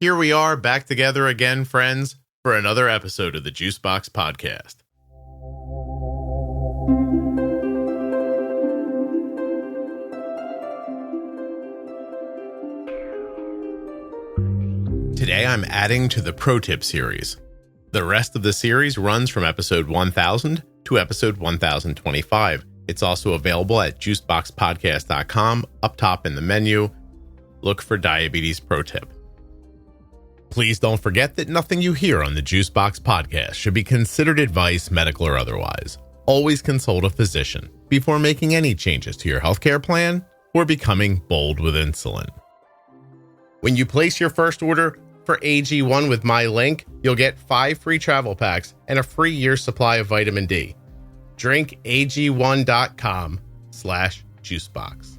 Here we are back together again, friends, for another episode of the Juicebox Podcast. Today I'm adding to the Pro Tip series. The rest of the series runs from episode 1000 to episode 1025. It's also available at juiceboxpodcast.com. Up top in the menu, look for Diabetes Pro Tip. Please don't forget that nothing you hear on the Juicebox Podcast should be considered advice, medical or otherwise. Always consult a physician before making any changes to your healthcare plan or becoming bold with insulin. When you place your first order for AG1 with my link, you'll get 5 free travel packs and a free year's supply of vitamin D. drinkag1.com/juicebox.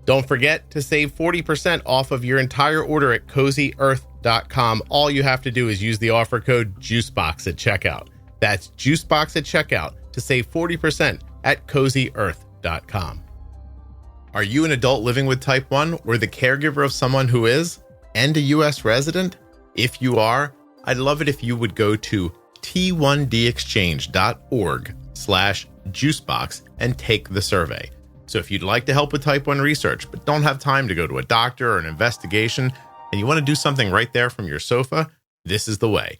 Don't forget to save 40% off of your entire order at CozyEarth.com. All you have to do is use the offer code JUICEBOX at checkout. That's JUICEBOX at checkout to save 40% at CozyEarth.com. Are you an adult living with type 1 or the caregiver of someone who is, and a U.S. resident? If you are, I'd love it if you would go to t1dexchange.org/juicebox and take the survey. So if you'd like to help with type 1 research, but don't have time to go to a doctor or an investigation, and you want to do something right there from your sofa, this is the way.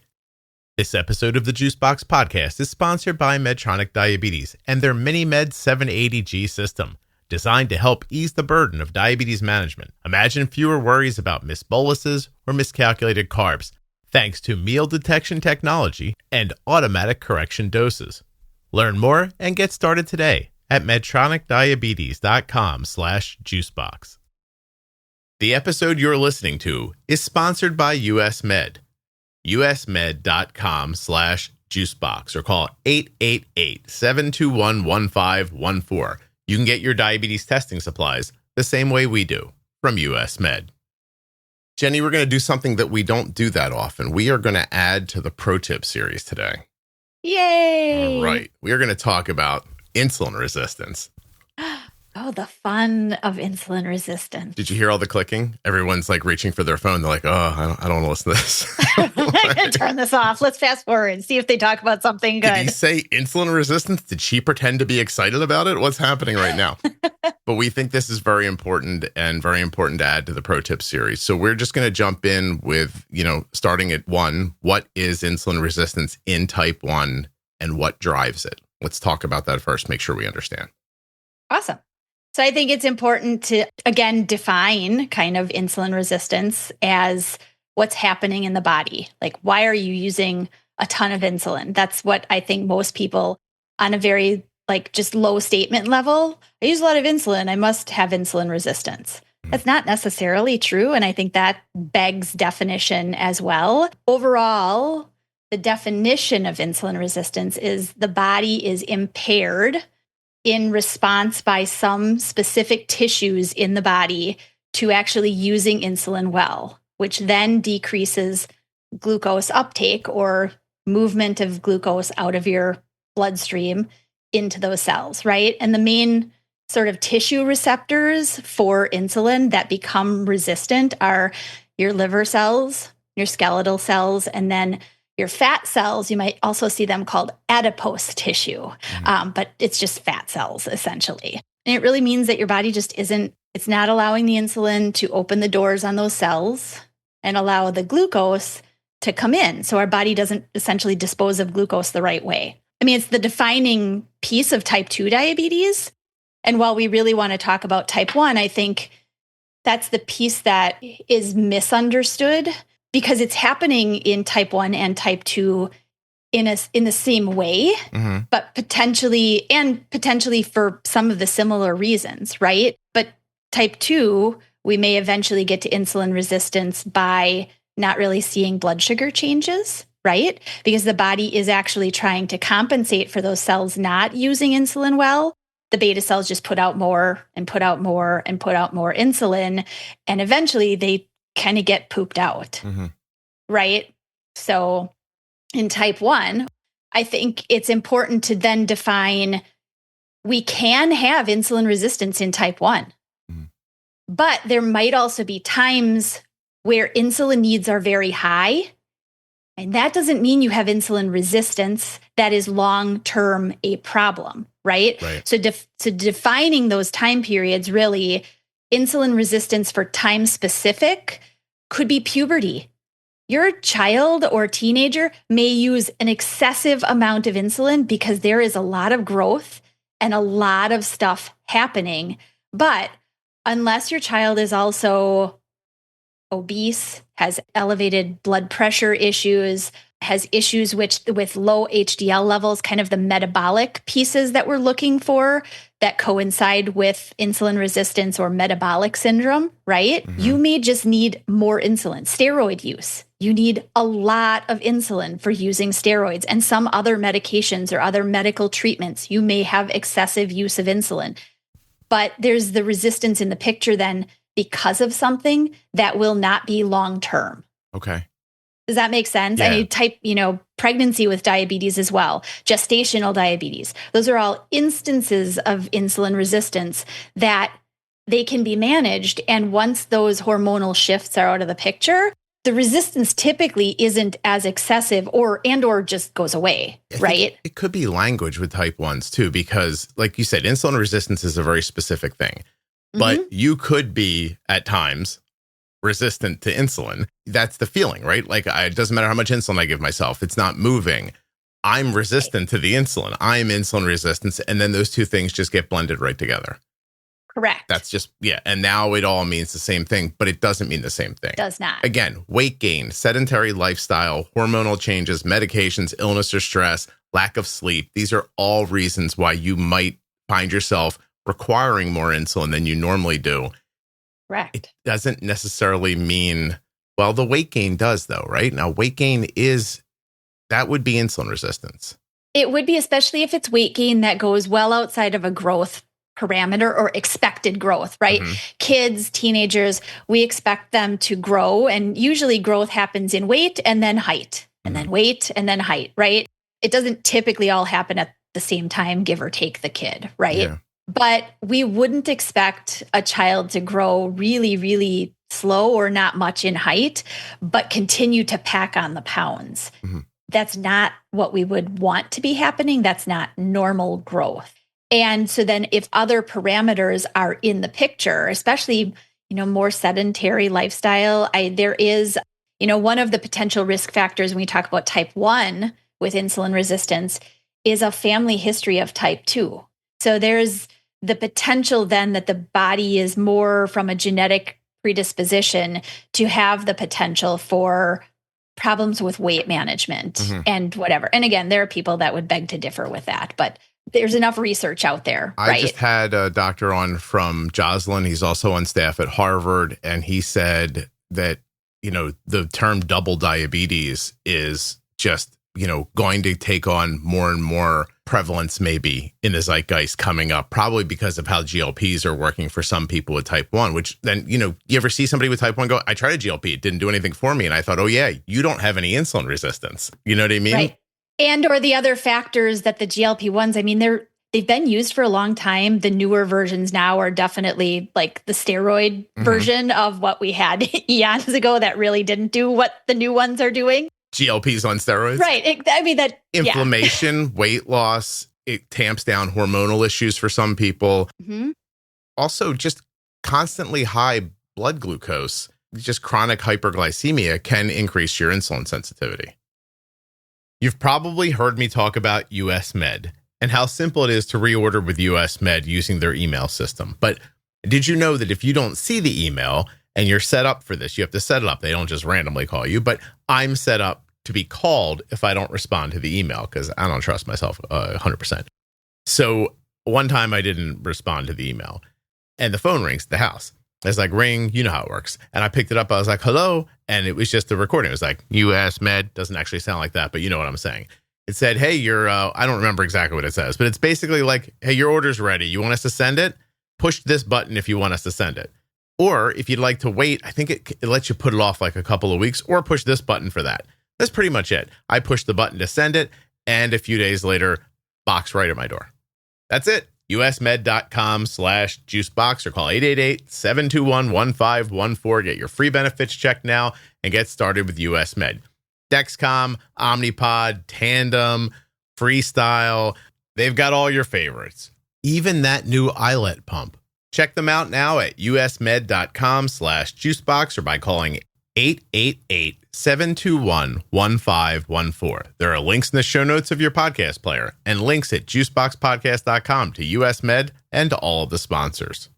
This episode of the Juicebox Podcast is sponsored by Medtronic Diabetes and their MiniMed 780G system, designed to help ease the burden of diabetes management. Imagine fewer worries about missed boluses or miscalculated carbs, thanks to meal detection technology and automatic correction doses. Learn more and get started today at medtronicdiabetes.com/juicebox. The episode you're listening to is sponsored by US Med. usmed.com/juicebox or call 888-721-1514. You can get your diabetes testing supplies the same way we do from US Med. Jenny, we're going to do something that we don't do that often. We are going to add to the Pro Tip series today. Yay! All right. We are going to talk about insulin resistance. Oh, the fun of insulin resistance. Did you hear all the clicking? Everyone's like reaching for their phone. They're like, oh, I don't want to listen to this. I'm going to turn this off. Let's fast forward and see if they talk about something good. Did he say insulin resistance? Did she pretend to be excited about it? What's happening right now? But we think this is very important and very important to add to the Pro Tip series. So we're just going to jump in with, starting at 1, what is insulin resistance in type 1 and what drives it? Let's talk about that first, make sure we understand. Awesome. So I think it's important to, again, define kind of insulin resistance as what's happening in the body. Like, why are you using a ton of insulin? That's what I think most people on a very just low statement level, I use a lot of insulin, I must have insulin resistance. That's not necessarily true. And I think that begs definition as well. Overall, the definition of insulin resistance is the body is impaired in response by some specific tissues in the body to actually using insulin well, which then decreases glucose uptake or movement of glucose out of your bloodstream into those cells, right? And the main sort of tissue receptors for insulin that become resistant are your liver cells, your skeletal cells, and then your fat cells. You might also see them called adipose tissue, but it's just fat cells, essentially. And it really means that your body just it's not allowing the insulin to open the doors on those cells and allow the glucose to come in. So our body doesn't essentially dispose of glucose the right way. I mean, it's the defining piece of type 2 diabetes. And while we really want to talk about type 1, I think that's the piece that is misunderstood, because it's happening in type 1 and type 2 in the same way, but potentially for some of the similar reasons, right? But type 2, we may eventually get to insulin resistance by not really seeing blood sugar changes, right? Because the body is actually trying to compensate for those cells not using insulin well. The beta cells just put out more and put out more and put out more insulin, and eventually they kind of get pooped out, right? So in type 1, I think it's important to then define we can have insulin resistance in type 1, but there might also be times where insulin needs are very high. And that doesn't mean you have insulin resistance that is long-term a problem, right? So defining those time periods, really, insulin resistance for time specific could be puberty. Your child or teenager may use an excessive amount of insulin because there is a lot of growth and a lot of stuff happening. But unless your child is also obese, has elevated blood pressure issues, has issues with low HDL levels, kind of the metabolic pieces that we're looking for that coincide with insulin resistance or metabolic syndrome, right? You may just need more insulin. Steroid use. You need a lot of insulin for using steroids and some other medications or other medical treatments. You may have excessive use of insulin. But there's the resistance in the picture then because of something that will not be long-term. Okay. Does that make sense? Yeah. And pregnancy with diabetes as well, gestational diabetes. Those are all instances of insulin resistance that they can be managed. And once those hormonal shifts are out of the picture, the resistance typically isn't as excessive or just goes away, right? It could be language with type 1s too, because like you said, insulin resistance is a very specific thing. But you could be at times resistant to insulin. That's the feeling, right? Like it doesn't matter how much insulin I give myself. It's not moving. I'm resistant to the insulin. I'm insulin resistant. And then those two things just get blended right together. Correct. That's just, And now it all means the same thing, but it doesn't mean the same thing. Does not. Again, weight gain, sedentary lifestyle, hormonal changes, medications, illness or stress, lack of sleep. These are all reasons why you might find yourself requiring more insulin than you normally do. Correct. It doesn't necessarily mean, well, the weight gain does though, right? Now, weight gain that would be insulin resistance. It would be, especially if it's weight gain that goes well outside of a growth parameter or expected growth, right? Kids, teenagers, we expect them to grow, and usually growth happens in weight and then height, and then weight and then height, right? It doesn't typically all happen at the same time, give or take the kid, right? Yeah. But we wouldn't expect a child to grow really, really slow or not much in height, but continue to pack on the pounds. That's not what we would want to be happening. That's not normal growth. And so then if other parameters are in the picture, especially, more sedentary lifestyle, there is, one of the potential risk factors when we talk about type 1 with insulin resistance is a family history of type 2. So there's the potential then that the body is more from a genetic predisposition to have the potential for problems with weight management and whatever. And again, there are people that would beg to differ with that, but there's enough research out there, right? I just had a doctor on from Joslin. He's also on staff at Harvard. And he said that, the term double diabetes is just, going to take on more and more prevalence maybe in the zeitgeist coming up, probably because of how GLPs are working for some people with type 1, which then, you ever see somebody with type 1 go, I tried a GLP, it didn't do anything for me. And I thought, oh yeah, you don't have any insulin resistance. You know what I mean? Right. And or the other factors that the GLP-1s, they've been used for a long time. The newer versions now are definitely like the steroid version of what we had eons ago that really didn't do what the new ones are doing. GLPs on steroids. Right. Inflammation, weight loss, it tamps down hormonal issues for some people. Also, just constantly high blood glucose, just chronic hyperglycemia can increase your insulin sensitivity. You've probably heard me talk about US Med and how simple it is to reorder with US Med using their email system. But did you know that if you don't see the email and you're set up for this, you have to set it up. They don't just randomly call you, but I'm set up to be called if I don't respond to the email because I don't trust myself 100%. So one time I didn't respond to the email and the phone rings at the house. It's like, ring, you know how it works. And I picked it up. I was like, hello. And it was just a recording. It was like, US Med. Doesn't actually sound like that, but you know what I'm saying. It said, hey, I don't remember exactly what it says, but it's basically like, hey, your order's ready. You want us to send it? Push this button if you want us to send it. Or if you'd like to wait, I think it lets you put it off like a couple of weeks or push this button for that. That's pretty much it. I pushed the button to send it. And a few days later, box right at my door. That's it. usmed.com/juicebox or call 888-721-1514. Get your free benefits checked now and get started with US Med. Dexcom, Omnipod, Tandem, Freestyle, they've got all your favorites. Even that new iLet pump. Check them out now at usmed.com/juicebox or by calling 888-721-1514. There are links in the show notes of your podcast player and links at juiceboxpodcast.com to US Med and to all of the sponsors.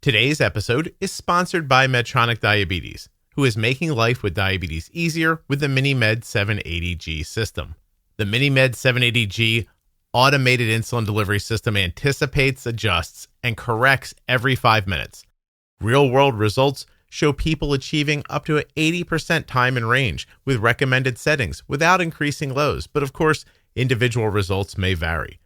Today's episode is sponsored by Medtronic Diabetes, who is making life with diabetes easier with the MiniMed 780G system. The MiniMed 780G automated insulin delivery system anticipates, adjusts, and corrects every 5 minutes. Real-world results show people achieving up to 80% time in range with recommended settings without increasing lows, but of course, individual results may vary.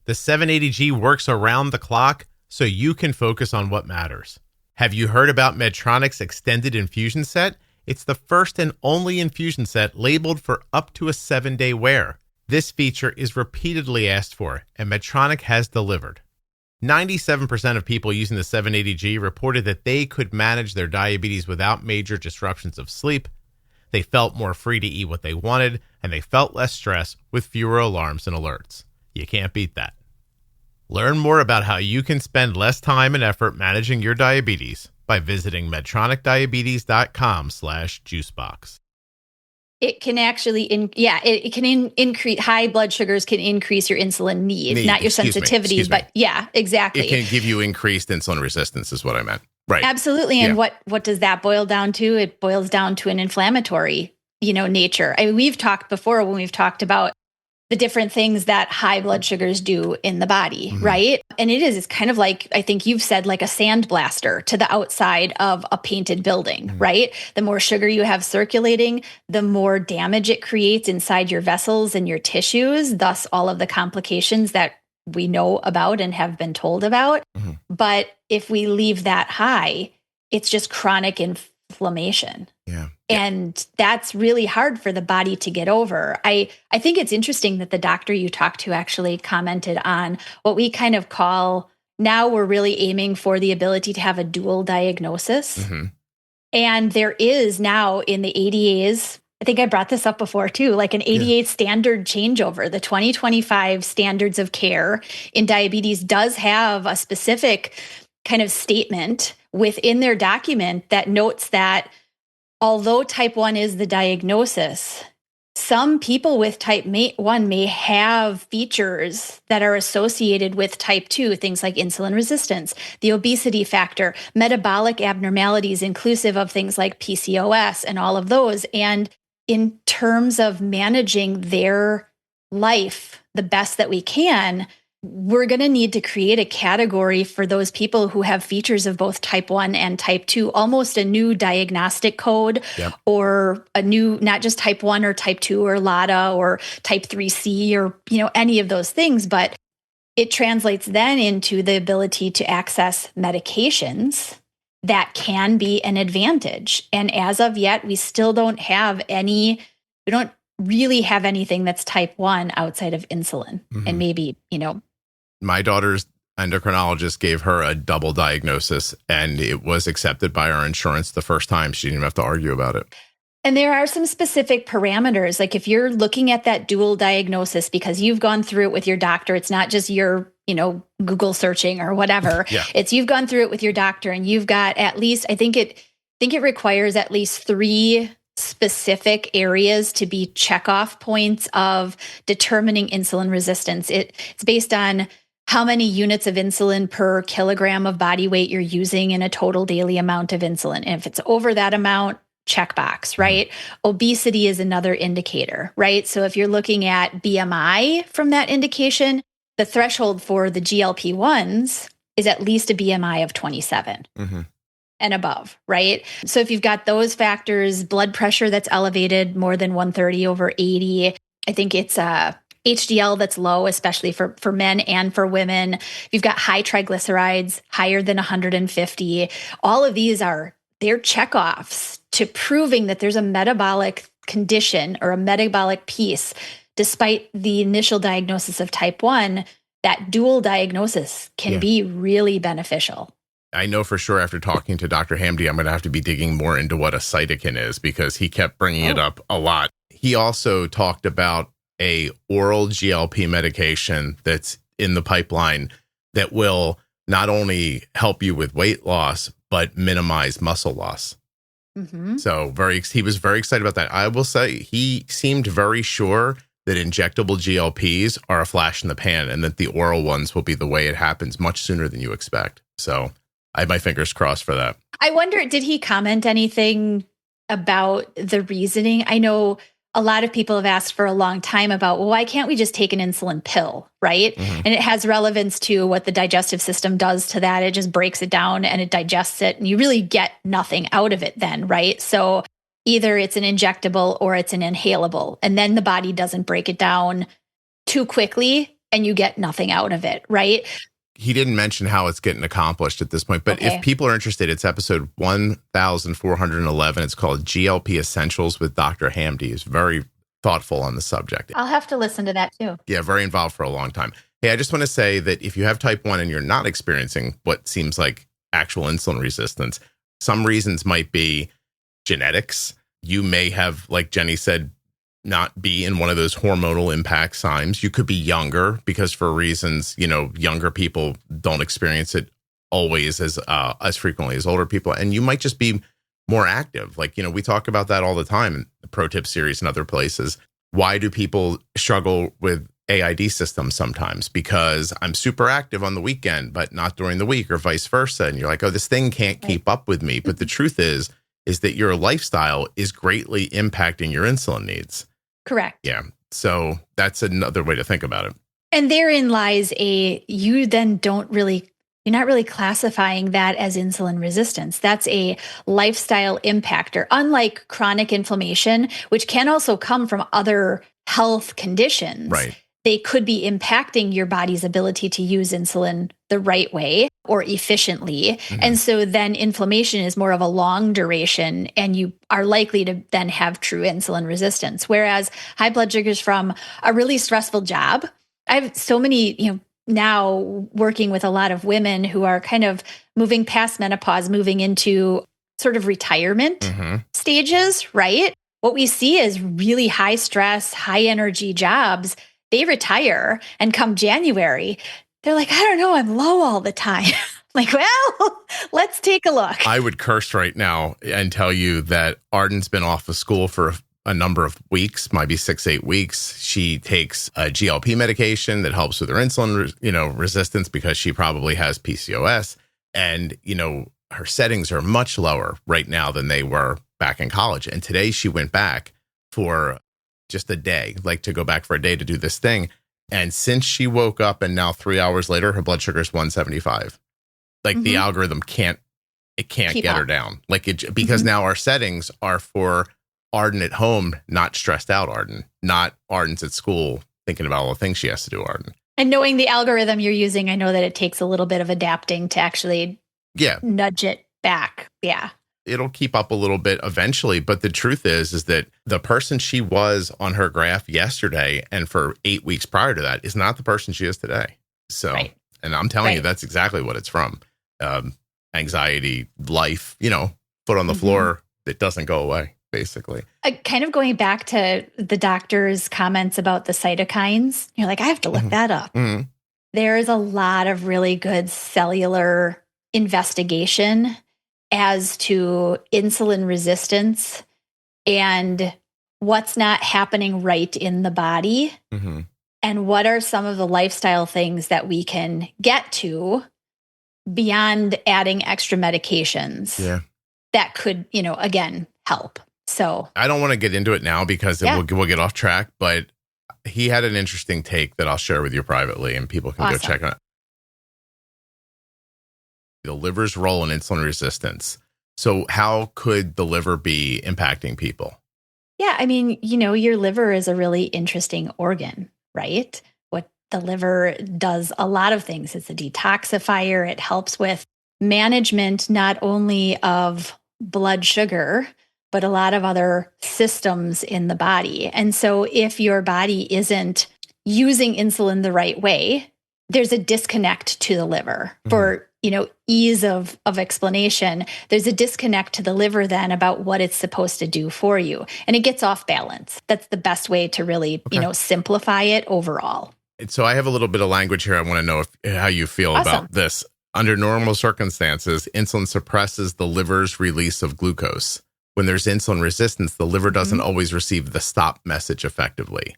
The 780G works around the clock so you can focus on what matters. Have you heard about Medtronic's extended infusion set? It's the first and only infusion set labeled for up to a 7-day wear. This feature is repeatedly asked for, and Medtronic has delivered. 97% of people using the 780G reported that they could manage their diabetes without major disruptions of sleep. They felt more free to eat what they wanted, and they felt less stress with fewer alarms and alerts. You can't beat that. Learn more about how you can spend less time and effort managing your diabetes by visiting medtronicdiabetes.com/juicebox. It can actually, increase high blood sugars can increase your insulin need, not your sensitivity, but yeah, exactly. It can give you increased insulin resistance is what I meant. Right. Absolutely. And what does that boil down to? It boils down to an inflammatory, nature. I mean, we've talked before when we've talked about the different things that high blood sugars do in the body, right? And it's kind of like, I think you've said, like a sandblaster to the outside of a painted building, right? The more sugar you have circulating, the more damage it creates inside your vessels and your tissues, thus all of the complications that we know about and have been told about. But if we leave that high, it's just chronic inflammation. Yeah. And that's really hard for the body to get over. I think it's interesting that the doctor you talked to actually commented on what we kind of call, now we're really aiming for the ability to have a dual diagnosis. And there is now in the ADAs, I think I brought this up before too, like an ADA standard changeover. The 2025 standards of care in diabetes does have a specific kind of statement within their document that notes that although type 1 is the diagnosis, some people with type 1 may have features that are associated with type 2, things like insulin resistance, the obesity factor, metabolic abnormalities, inclusive of things like PCOS and all of those. And in terms of managing their life the best that we can, we're going to need to create a category for those people who have features of both type 1 and type 2, almost a new diagnostic code or a new, not just type 1 or type 2 or LADA or type 3C or, any of those things, but it translates then into the ability to access medications that can be an advantage. And as of yet, we still don't have we don't really have anything that's type 1 outside of insulin. And maybe, my daughter's endocrinologist gave her a double diagnosis, and it was accepted by our insurance the first time. She didn't even have to argue about it. And there are some specific parameters. Like if you're looking at that dual diagnosis because you've gone through it with your doctor, it's not just your, Google searching or whatever. It's you've gone through it with your doctor and you've got at least, I think it requires at least 3 specific areas to be checkoff points of determining insulin resistance. It's based on how many units of insulin per kilogram of body weight you're using in a total daily amount of insulin. And if it's over that amount, checkbox, right? Obesity is another indicator, right? So if you're looking at BMI from that indication, the threshold for the GLP-1s is at least a BMI of 27. And above, right? So if you've got those factors, blood pressure that's elevated more than 130 over 80, I think it's HDL that's low, especially for men and for women. If you've got high triglycerides, higher than 150, all of these they're checkoffs to proving that there's a metabolic condition or a metabolic piece, despite the initial diagnosis of type 1, that dual diagnosis can be really beneficial. I know for sure after talking to Dr. Hamdi, I'm going to have to be digging more into what a cytokine is because he kept bringing it up a lot. He also talked about a oral GLP medication that's in the pipeline that will not only help you with weight loss, but minimize muscle loss. Mm-hmm. So he was very excited about that. I will say he seemed very sure that injectable GLPs are a flash in the pan and that the oral ones will be the way it happens much sooner than you expect. So I have my fingers crossed for that. I wonder, did he comment anything about the reasoning? I know a lot of people have asked for a long time about, well, why can't we just take an insulin pill, right? Mm-hmm. And it has relevance to what the digestive system does to that. It just breaks it down and it digests it, and you really get nothing out of it then, right? So either it's an injectable or it's an inhalable, and then the body doesn't break it down too quickly and you get nothing out of it, right? He didn't mention how it's getting accomplished at this point, but if people are interested, it's episode 1411. It's called GLP Essentials with Dr. Hamdi. He's very thoughtful on the subject. I'll have to listen to that too. Yeah, very involved for a long time. Hey, I just want to say that if you have type 1 and you're not experiencing what seems like actual insulin resistance, some reasons might be genetics. You may have, like Jenny said, not be in one of those hormonal impact signs. You could be younger because for reasons, younger people don't experience it always as frequently as older people. And you might just be more active. Like, we talk about that all the time in the Pro Tip series and other places. Why do people struggle with AID systems sometimes? Because I'm super active on the weekend, but not during the week, or vice versa. And you're like, oh, this thing can't keep up with me. But the truth is that your lifestyle is greatly impacting your insulin needs. Correct. Yeah. So that's another way to think about it. And therein lies you're not really classifying that as insulin resistance. That's a lifestyle impactor, unlike chronic inflammation, which can also come from other health conditions. Right. They could be impacting your body's ability to use insulin the right way or efficiently. Mm-hmm. And so then inflammation is more of a long duration, and you are likely to then have true insulin resistance. Whereas high blood sugar is from a really stressful job. I have so many, now working with a lot of women who are kind of moving past menopause, moving into sort of retirement stages, right? What we see is really high stress, high energy jobs. They retire, and come January, they're like, I don't know, I'm low all the time. Like, well, let's take a look. I would curse right now and tell you that Arden's been off of school for a number of weeks, might be 6-8 weeks. She takes a GLP medication that helps with her insulin, resistance, because she probably has PCOS. And, her settings are much lower right now than they were back in college. And today she went back for just a day, like to go back for a day to do this thing. And since she woke up and now 3 hours later, her blood sugar is 175. Like the algorithm can't get her down. Like because now our settings are for Arden at home, not stressed out Arden, not Arden's at school thinking about all the things she has to do, Arden. And knowing the algorithm you're using, I know that it takes a little bit of adapting to actually nudge it back. Yeah. It'll keep up a little bit eventually. But the truth is that the person she was on her graph yesterday and for 8 weeks prior to that is not the person she is today. So, and I'm telling you, that's exactly what it's from. Anxiety, life, foot on the floor that doesn't go away, basically. Kind of going back to the doctor's comments about the cytokines, you're like, I have to look that up. Mm-hmm. There's a lot of really good cellular investigation as to insulin resistance and what's not happening right in the body, and what are some of the lifestyle things that we can get to beyond adding extra medications that could, again, help. So I don't want to get into it now because we'll get off track, but he had an interesting take that I'll share with you privately, and people can go check it out. The liver's role in insulin resistance. So how could the liver be impacting people? Yeah, I mean, your liver is a really interesting organ, right? What the liver does a lot of things. It's a detoxifier. It helps with management, not only of blood sugar, but a lot of other systems in the body. And so if your body isn't using insulin the right way, there's a disconnect to the liver for, ease of explanation. There's a disconnect to the liver then about what it's supposed to do for you. And it gets off balance. That's the best way to really, simplify it overall. So I have a little bit of language here. I want to know how you feel about this. Under normal circumstances, insulin suppresses the liver's release of glucose. When there's insulin resistance, the liver doesn't always receive the stop message effectively.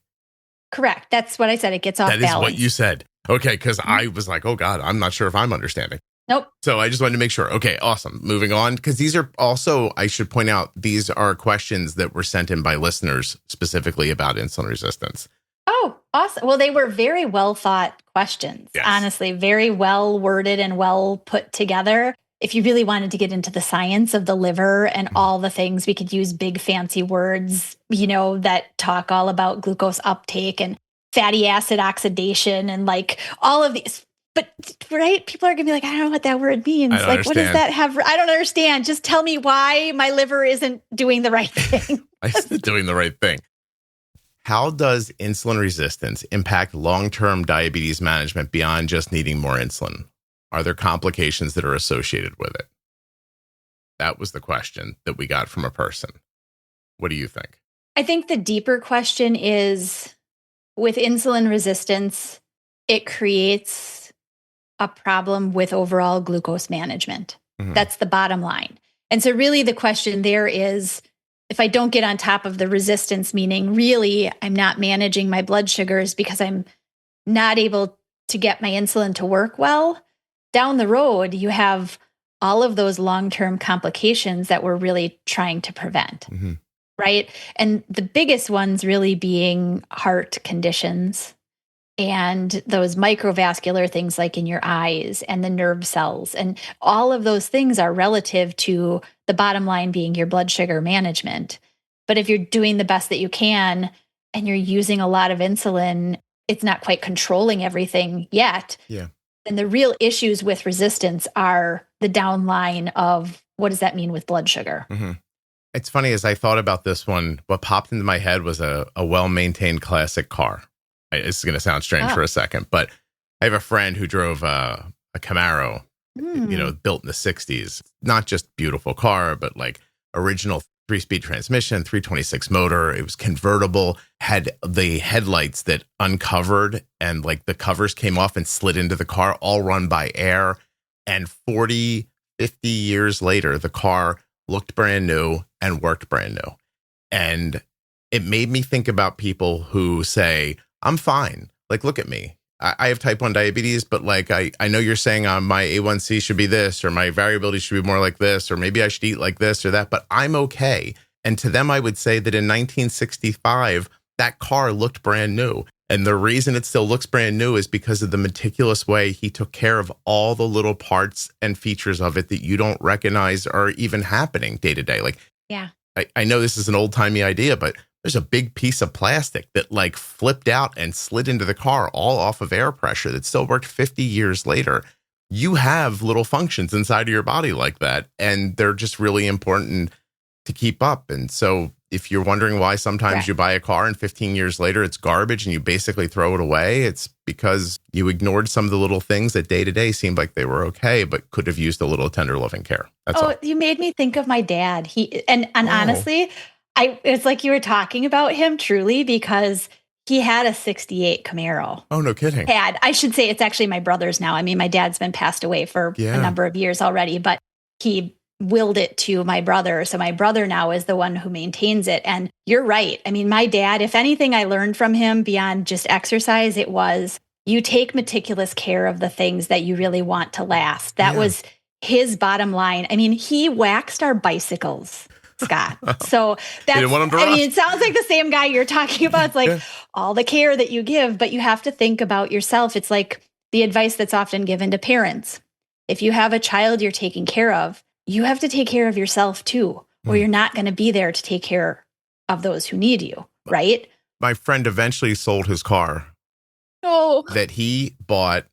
Correct. That's what I said. It gets off balance. That is what you said. Okay, because I was like, oh God, I'm not sure if I'm understanding. Nope. So I just wanted to make sure. Okay, awesome. Moving on, because these are also, I should point out, these are questions that were sent in by listeners specifically about insulin resistance. Oh, awesome. Well, they were very well thought questions, honestly, very well worded and well put together. If you really wanted to get into the science of the liver and all the things, we could use big fancy words, that talk all about glucose uptake and fatty acid oxidation and like all of these. But right, people are going to be like, I don't know what that word means. Like, understand. What does that have? I don't understand. Just tell me why my liver isn't doing the right thing. Isn't doing the right thing. How does insulin resistance impact long-term diabetes management beyond just needing more insulin? Are there complications that are associated with it? That was the question that we got from a person. What do you think? I think the deeper question is, with insulin resistance, it creates a problem with overall glucose management. That's the bottom line. And so really the question there is, if I don't get on top of the resistance, meaning really I'm not managing my blood sugars because I'm not able to get my insulin to work well, down the road, you have all of those long-term complications that we're really trying to prevent, right? And the biggest ones really being heart conditions and those microvascular things like in your eyes and the nerve cells. And all of those things are relative to the bottom line being your blood sugar management. But if you're doing the best that you can and you're using a lot of insulin, it's not quite controlling everything yet. Yeah. And the real issues with resistance are the downline of what does that mean with blood sugar? It's funny, as I thought about this one, what popped into my head was a well-maintained classic car. It's going to sound strange for a second, but I have a friend who drove a Camaro, built in the 60s. Not just beautiful car, but like original 3-speed transmission, 326 motor. It was convertible, had the headlights that uncovered and like the covers came off and slid into the car, all run by air. And 40, 50 years later, the car looked brand new and worked brand new. And it made me think about people who say, I'm fine. Like, look at me. I have type 1 diabetes, but like, I know you're saying my A1C should be this, or my variability should be more like this, or maybe I should eat like this or that, but I'm okay. And to them, I would say that in 1965, that car looked brand new. And the reason it still looks brand new is because of the meticulous way he took care of all the little parts and features of it that you don't recognize are even happening day to day. Like, yeah, I know this is an old timey idea, but there's a big piece of plastic that like flipped out and slid into the car all off of air pressure that still worked 50 years later. You have little functions inside of your body like that, and they're just really important to keep up. And so if you're wondering why sometimes you buy a car and 15 years later it's garbage and you basically throw it away, it's because you ignored some of the little things that day to day seemed like they were okay, but could have used a little tender loving care. That's all. You made me think of my dad. Honestly, it's like you were talking about him truly, because he had a 68 Camaro. Oh, no kidding. I should say it's actually my brother's now. I mean, my dad's been passed away for a number of years already, but he willed it to my brother. So my brother now is the one who maintains it. And you're right. I mean, my dad, if anything I learned from him beyond just exercise, it was you take meticulous care of the things that you really want to last. That was his bottom line. I mean, he waxed our bicycles, Scott. So that's, it sounds like the same guy you're talking about. It's like all the care that you give, but you have to think about yourself. It's like the advice that's often given to parents. If you have a child you're taking care of, you have to take care of yourself too, or you're not going to be there to take care of those who need you, right? My friend eventually sold his car that he bought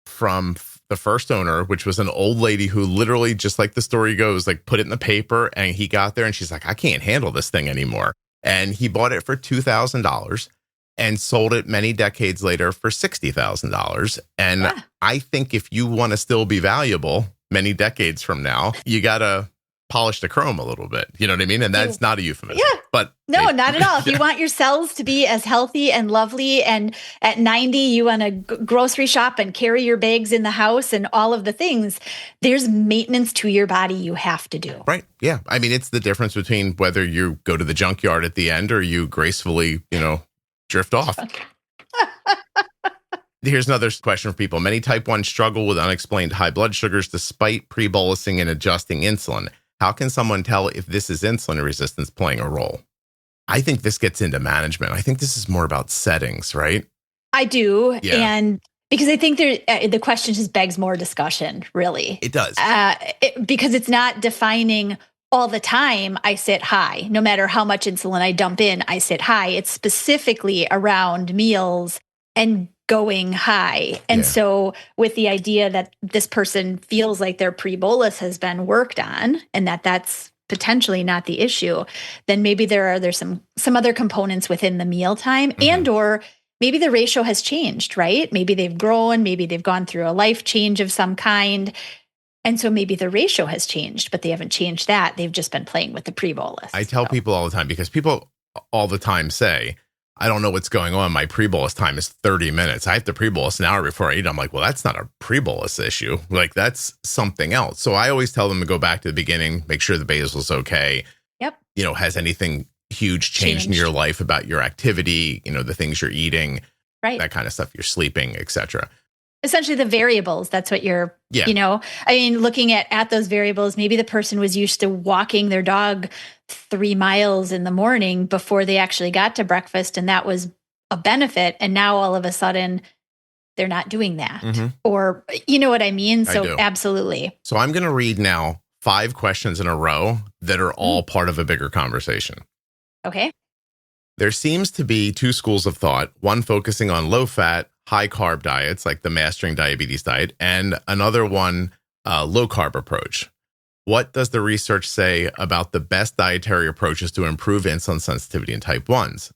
from the first owner, which was an old lady who literally, just like the story goes, like put it in the paper, and he got there and she's like, I can't handle this thing anymore. And he bought it for $2,000. and sold it many decades later for $60,000. And I think if you want to still be valuable many decades from now, you got to polish the chrome a little bit. You know what I mean? And that's not a euphemism. Yeah. But no, not at all. If you want your cells to be as healthy and lovely, and at 90, you want to grocery shop and carry your bags in the house and all of the things, there's maintenance to your body you have to do. Right. Yeah. I mean, it's the difference between whether you go to the junkyard at the end or you gracefully, drift off. Here's another question for people. Many type 1 struggle with unexplained high blood sugars despite pre-bolusing and adjusting insulin. How can someone tell if this is insulin resistance playing a role? I think this gets into management. I think this is more about settings, right? I do. Yeah. And because I think the question just begs more discussion, really. It does. Because it's not defining all the time I sit high. No matter how much insulin I dump in, I sit high. It's specifically around meals and going high. And so with the idea that this person feels like their pre-bolus has been worked on and that's potentially not the issue, then maybe there's some other components within the mealtime and or maybe the ratio has changed, right? Maybe they've grown, maybe they've gone through a life change of some kind. And so maybe the ratio has changed, but they haven't changed that. They've just been playing with the pre-bolus. I tell people all the time, because people all the time say, I don't know what's going on. My pre-bolus time is 30 minutes. I have to pre-bolus an hour before I eat. I'm like, well, that's not a pre-bolus issue. Like, that's something else. So I always tell them to go back to the beginning, make sure the basal's okay. Yep. Has anything huge changed in your life about your activity, the things you're eating, right? That kind of stuff, you're sleeping, etc. Essentially the variables, that's what you're, looking at those variables, maybe the person was used to walking their dog 3 miles in the morning before they actually got to breakfast. And that was a benefit. And now all of a sudden they're not doing that or, you know what I mean? So absolutely. So I'm going to read now 5 questions in a row that are all part of a bigger conversation. Okay. There seems to be 2 schools of thought, one focusing on low fat, high carb diets like the Mastering Diabetes diet, and another one, low carb approach. What does the research say about the best dietary approaches to improve insulin sensitivity in type 1s?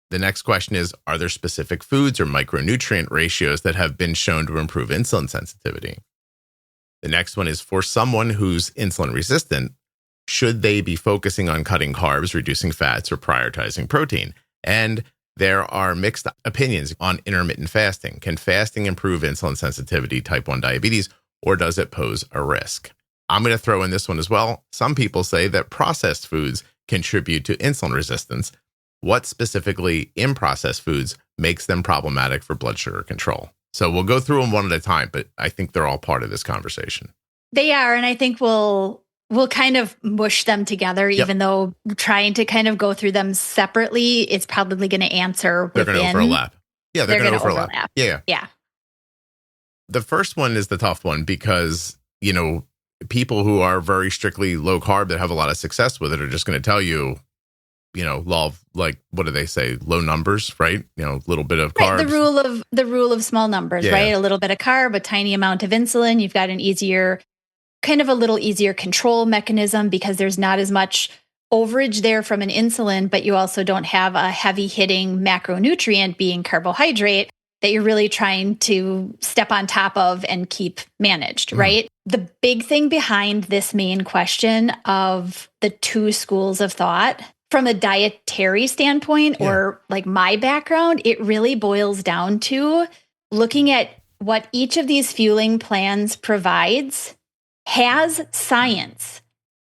The next question is, are there specific foods or micronutrient ratios that have been shown to improve insulin sensitivity? The next one is, for someone who's insulin resistant, should they be focusing on cutting carbs, reducing fats, or prioritizing protein? And there are mixed opinions on intermittent fasting. Can fasting improve insulin sensitivity, type 1 diabetes, or does it pose a risk? I'm going to throw in this one as well. Some people say that processed foods contribute to insulin resistance. What specifically in processed foods makes them problematic for blood sugar control? So we'll go through them one at a time, but I think they're all part of this conversation. They are, and I think we'll kind of mush them together, even though trying to kind of go through them separately, it's probably going to answer within. They're going to overlap. Yeah, they're going to overlap. Yeah. The first one is the tough one because, people who are very strictly low carb that have a lot of success with it are just going to tell you, law of, like, what do they say? Low numbers, right? A little bit of carbs. Right, the rule of small numbers, right? A little bit of carb, a tiny amount of insulin. You've got a little easier control mechanism because there's not as much overage there from an insulin, but you also don't have a heavy hitting macronutrient being carbohydrate that you're really trying to step on top of and keep managed, right? The big thing behind this main question of the 2 schools of thought from a dietary standpoint or like my background, it really boils down to looking at what each of these fueling plans provides has science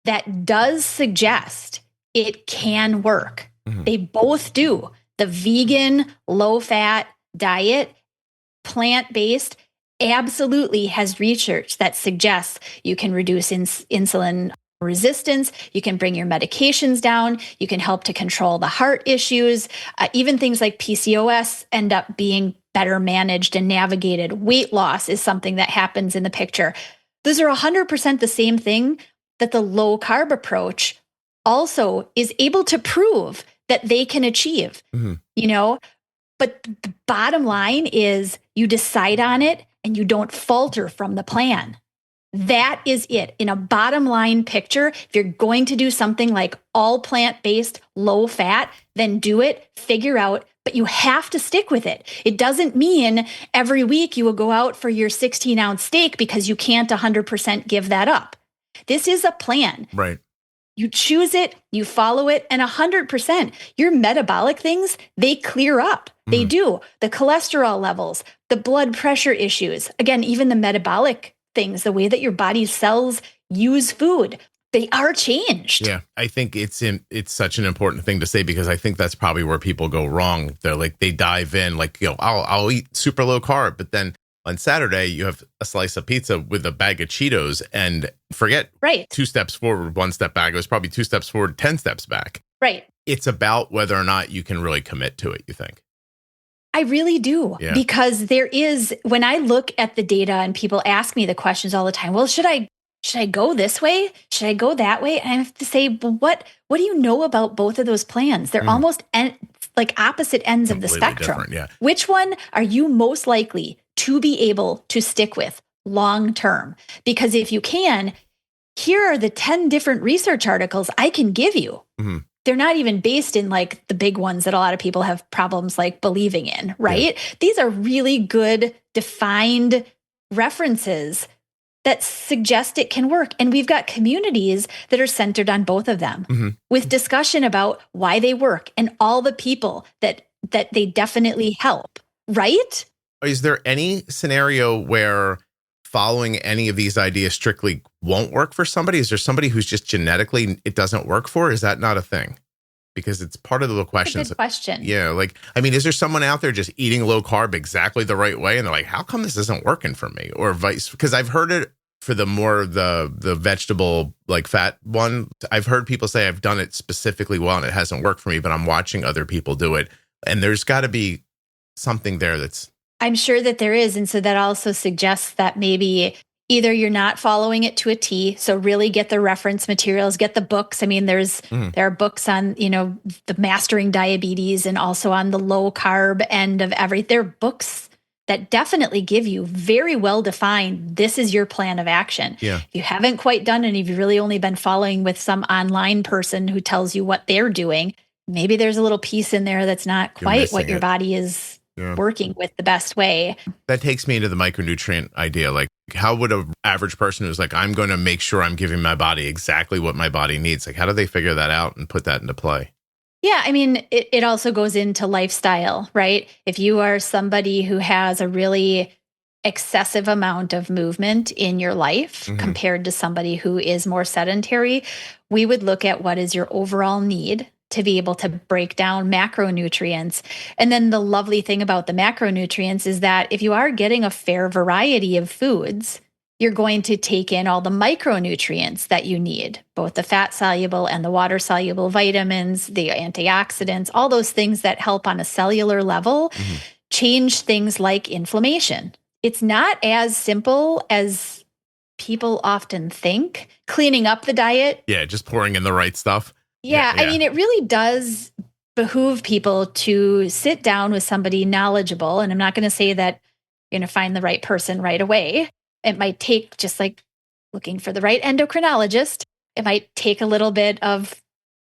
that does suggest it can work. They both do. The vegan, low-fat diet, plant-based, absolutely has research that suggests you can reduce insulin resistance, you can bring your medications down, you can help to control the heart issues. Even things like PCOS end up being better managed and navigated. Weight loss is something that happens in the picture. Those are 100% the same thing that the low carb approach also is able to prove that they can achieve, But the bottom line is you decide on it and you don't falter from the plan. That is it. In a bottom line picture, if you're going to do something like all plant-based, low fat, then do it, figure out, but you have to stick with it. It doesn't mean every week you will go out for your 16-ounce steak because you can't 100% give that up. This is a plan. Right. You choose it, you follow it, and 100%. Your metabolic things, they clear up. They do. The cholesterol levels, the blood pressure issues, again, even the metabolic things, the way that your body's cells use food, they are changed. Yeah, I think it's such an important thing to say, because I think that's probably where people go wrong. They're like, they dive in like, I'll eat super low carb, but then on Saturday you have a slice of pizza with a bag of Cheetos and forget 2 steps forward, 1 step back. It was probably 2 steps forward, 10 steps back. Right. It's about whether or not you can really commit to it, you think? I really do. Yeah. Because there is, when I look at the data and people ask me the questions all the time, well, should I go this way? Should I go that way? And I have to say, well, what do you know about both of those plans? They're almost like opposite ends of the spectrum. Yeah. Which one are you most likely to be able to stick with long term? Because if you can, here are the 10 different research articles I can give you. Mm-hmm. They're not even based in like the big ones that a lot of people have problems like believing in, right? Yeah. These are really good defined references that suggest it can work. And we've got communities that are centered on both of them with discussion about why they work and all the people that they definitely help, right? Is there any scenario where following any of these ideas strictly won't work for somebody? Is there somebody who's just genetically it doesn't work for? Is that not a thing? Because it's part of the questions. That's a good question. Yeah. Like, I mean, is there someone out there just eating low carb exactly the right way? And they're like, how come this isn't working for me? Or vice, because I've heard it for the vegetable, like fat one. I've heard people say I've done it specifically well and it hasn't worked for me, but I'm watching other people do it. And there's got to be something there that's. I'm sure that there is. And so that also suggests that maybe either you're not following it to a T. So really get the reference materials, get the books. I mean, there are books on, the mastering diabetes and also on the low carb end of everything. There are books that definitely give you very well defined, this is your plan of action. Yeah. If you haven't quite done it, if you've really only been following with some online person who tells you what they're doing, maybe there's a little piece in there that's not quite what your body is working with the best way. That takes me into the micronutrient idea. Like, how would an average person who's like, I'm going to make sure I'm giving my body exactly what my body needs, like, how do they figure that out and put that into play? Yeah, I mean, it also goes into lifestyle, right? If you are somebody who has a really excessive amount of movement in your life compared to somebody who is more sedentary, we would look at what is your overall need to be able to break down macronutrients. And then the lovely thing about the macronutrients is that if you are getting a fair variety of foods, you're going to take in all the micronutrients that you need, both the fat soluble and the water soluble vitamins, the antioxidants, all those things that help on a cellular level change things like inflammation. It's not as simple as people often think. Cleaning up the diet. Yeah, just pouring in the right stuff. Yeah, I mean, it really does behoove people to sit down with somebody knowledgeable. And I'm not going to say that you're going to find the right person right away. It might take, just like looking for the right endocrinologist, it might take a little bit of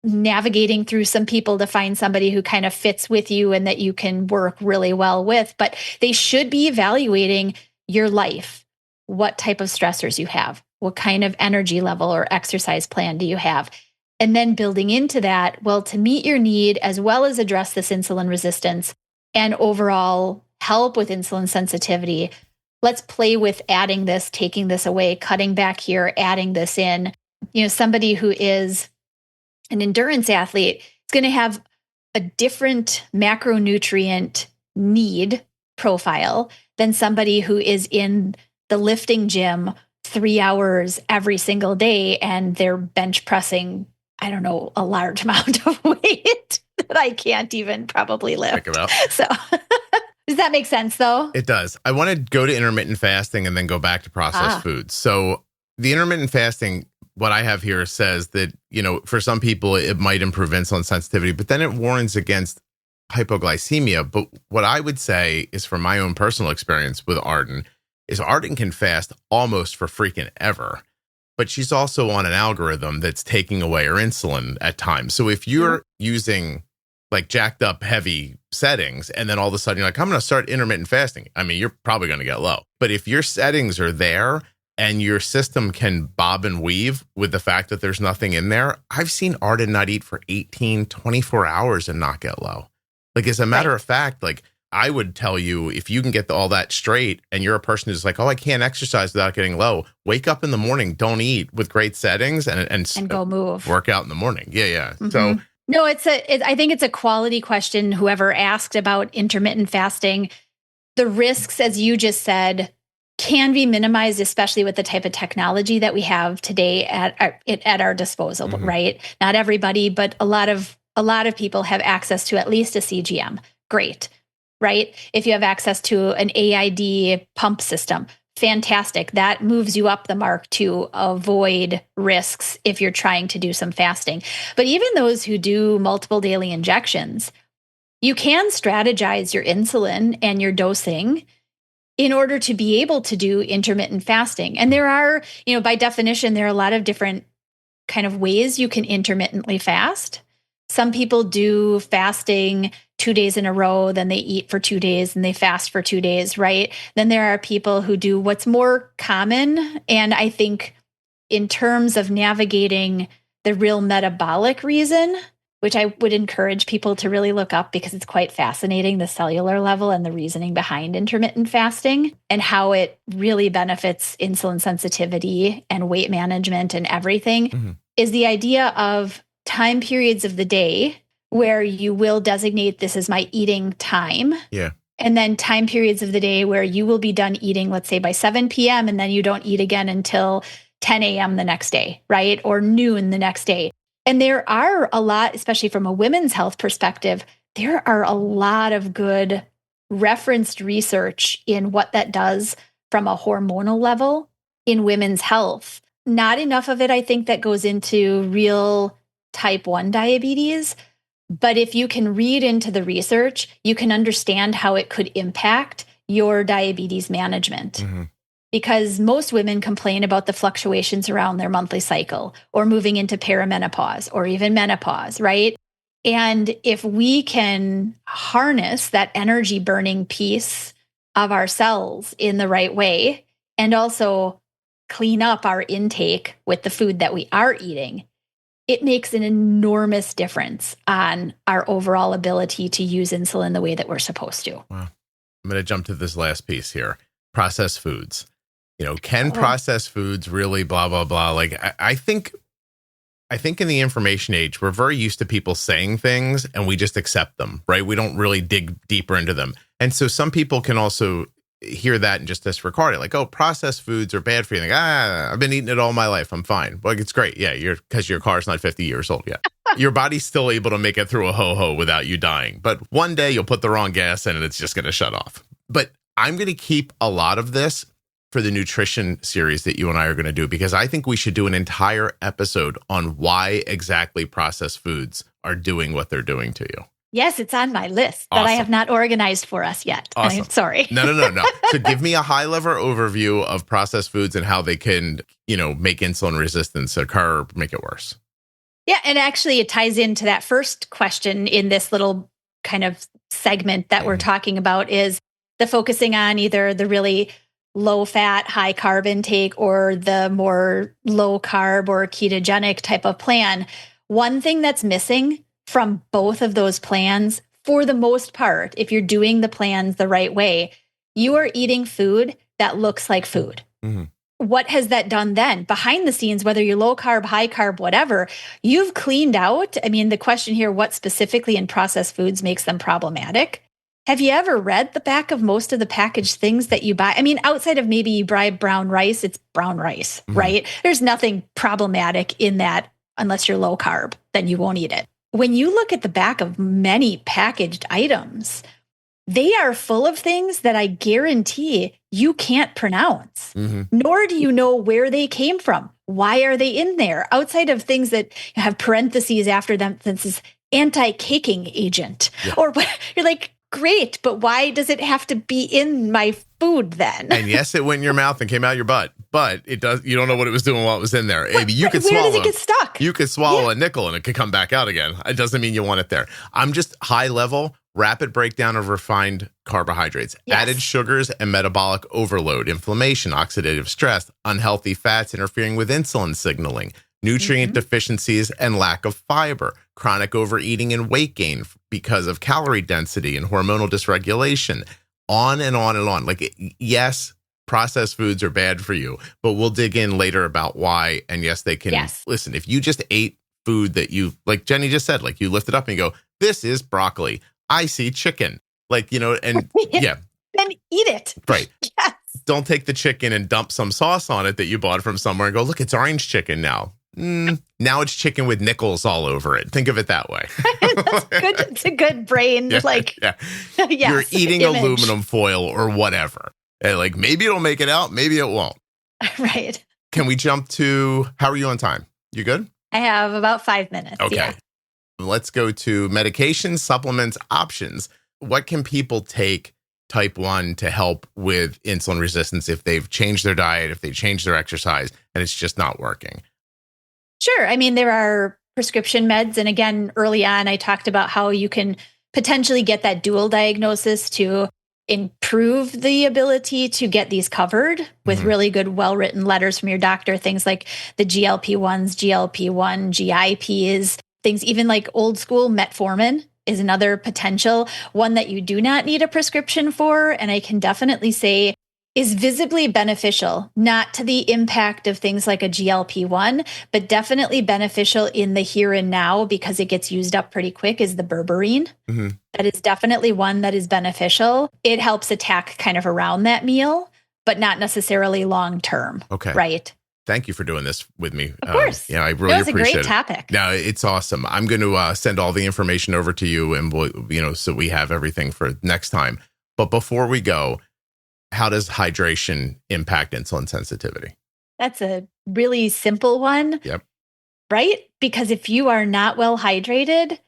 navigating through some people to find somebody who kind of fits with you and that you can work really well with. But they should be evaluating your life, what type of stressors you have, what kind of energy level or exercise plan do you have? And then building into that, well, to meet your need as well as address this insulin resistance and overall help with insulin sensitivity, let's play with adding this, taking this away, cutting back here, adding this in. Somebody who is an endurance athlete is going to have a different macronutrient need profile than somebody who is in the lifting gym 3 hours every single day and they're bench pressing, I don't know, a large amount of weight that I can't even probably lift. So does that make sense though? It does. I want to go to intermittent fasting and then go back to processed foods. So the intermittent fasting, what I have here says that, for some people it might improve insulin sensitivity, but then it warns against hypoglycemia. But what I would say is, from my own personal experience with Arden, is Arden can fast almost for freaking ever, but she's also on an algorithm that's taking away her insulin at times. So if you're using like jacked up heavy settings and then all of a sudden you're like, I'm going to start intermittent fasting, I mean, you're probably going to get low. But if your settings are there and your system can bob and weave with the fact that there's nothing in there, I've seen Arden not eat for 18, 24 hours and not get low. Like, as a matter of fact, like, I would tell you, if you can get all that straight and you're a person who's like, oh, I can't exercise without getting low, wake up in the morning, don't eat with great settings and go move. Work out in the morning. Yeah. Mm-hmm. So no, I think it's a quality question. Whoever asked about intermittent fasting, the risks, as you just said, can be minimized, especially with the type of technology that we have today at our disposal, right? Not everybody, but a lot of people have access to at least a CGM. Great, right? If you have access to an AID pump system, fantastic. That moves you up the mark to avoid risks if you're trying to do some fasting. But even those who do multiple daily injections, you can strategize your insulin and your dosing in order to be able to do intermittent fasting. And there are, by definition, there are a lot of different kind of ways you can intermittently fast. Some people do fasting 2 days in a row, then they eat for 2 days and they fast for 2 days, right? Then there are people who do what's more common. And I think in terms of navigating the real metabolic reason, which I would encourage people to really look up because it's quite fascinating, the cellular level and the reasoning behind intermittent fasting and how it really benefits insulin sensitivity and weight management and everything, is the idea of time periods of the day where you will designate this as my eating time. Yeah. And then time periods of the day where you will be done eating, let's say by 7 p.m. and then you don't eat again until 10 a.m. the next day, right? Or noon the next day. And there are a lot, especially from a women's health perspective, there are a lot of good referenced research in what that does from a hormonal level in women's health. Not enough of it, I think, that goes into real type 1 diabetes. But if you can read into the research, you can understand how it could impact your diabetes management. Because most women complain about the fluctuations around their monthly cycle or moving into perimenopause or even menopause, right? And if we can harness that energy burning piece of our cells in the right way and also clean up our intake with the food that we are eating, it makes an enormous difference on our overall ability to use insulin the way that we're supposed to. Wow. I'm going to jump to this last piece here. Processed foods. Can processed foods really blah, blah, blah? Like, I think in the information age, we're very used to people saying things and we just accept them, right? We don't really dig deeper into them. And so some people can also hear that and just disregard it. Like, oh, processed foods are bad for you. Like, I've been eating it all my life. I'm fine. Like, it's great. Yeah, because your car's not 50 years old yet. Your body's still able to make it through a ho-ho without you dying. But one day you'll put the wrong gas in and it's just going to shut off. But I'm going to keep a lot of this for the nutrition series that you and I are going to do, because I think we should do an entire episode on why exactly processed foods are doing what they're doing to you. Yes, it's on my list that I have not organized for us yet. Awesome. I'm sorry. No. So give me a high level overview of processed foods and how they can, make insulin resistance occur, make it worse. Yeah. And actually it ties into that first question in this little kind of segment that we're talking about, is the focusing on either the really low fat, high carb intake or the more low carb or ketogenic type of plan. One thing that's missing from both of those plans, for the most part, if you're doing the plans the right way, you are eating food that looks like food. What has that done then? Behind the scenes, whether you're low carb, high carb, whatever, you've cleaned out. I mean, the question here, what specifically in processed foods makes them problematic? Have you ever read the back of most of the packaged things that you buy? I mean, outside of maybe you buy brown rice, it's brown rice, right? There's nothing problematic in that unless you're low carb, then you won't eat it. When you look at the back of many packaged items, they are full of things that I guarantee you can't pronounce, nor do you know where they came from. Why are they in there? Outside of things that have parentheses after them, this is anti-caking agent. Or you're like, great, but why does it have to be in my food then? And yes, it went in your mouth and came out your butt, but it does. You don't know what it was doing while it was in there. Maybe you could where swallow. Does it get stuck? You could swallow a nickel and it could come back out again. It doesn't mean you want it there. I'm just high level, rapid breakdown of refined carbohydrates, added sugars and metabolic overload, inflammation, oxidative stress, unhealthy fats interfering with insulin signaling, nutrient deficiencies and lack of fiber, chronic overeating and weight gain because of calorie density and hormonal dysregulation, on and on and on. Like, yes, processed foods are bad for you, but we'll dig in later about why. And yes, they can. Listen, if you just ate food that you, like Jenny just said, like you lift it up and you go, this is broccoli. I see chicken. Like, you know, and then eat it. Right. Yes. Don't take the chicken and dump some sauce on it that you bought from somewhere and go, look, it's orange chicken now. Now it's chicken with nickels all over it. Think of it that way. That's good. It's a good brain. You're eating aluminum foil or whatever. And like, maybe it'll make it out. Maybe it won't. Right. Can we jump to, how are you on time? You good? I have about 5 minutes. Okay. Yeah. Let's go to medication, supplements, options. What can people take type 1 to help with insulin resistance if they've changed their diet, if they changed their exercise, and it's just not working? Sure. I mean, there are prescription meds. And again, early on, I talked about how you can potentially get that dual diagnosis to improve the ability to get these covered with really good, well-written letters from your doctor. Things like the GLP-1s, GLP-1, GIPs, things even like old school metformin is another potential one that you do not need a prescription for. And I can definitely say is visibly beneficial, not to the impact of things like a GLP-1, but definitely beneficial in the here and now because it gets used up pretty quick, is the berberine. That is definitely one that is beneficial. It helps attack kind of around that meal, but not necessarily long-term. Okay. Right. Thank you for doing this with me. Of course. I really appreciate it. It was a great topic. No, it's awesome. I'm going to send all the information over to you and we'll, so we have everything for next time. But before we go, how does hydration impact insulin sensitivity? That's a really simple one. Yep. Right? Because if you are not well hydrated,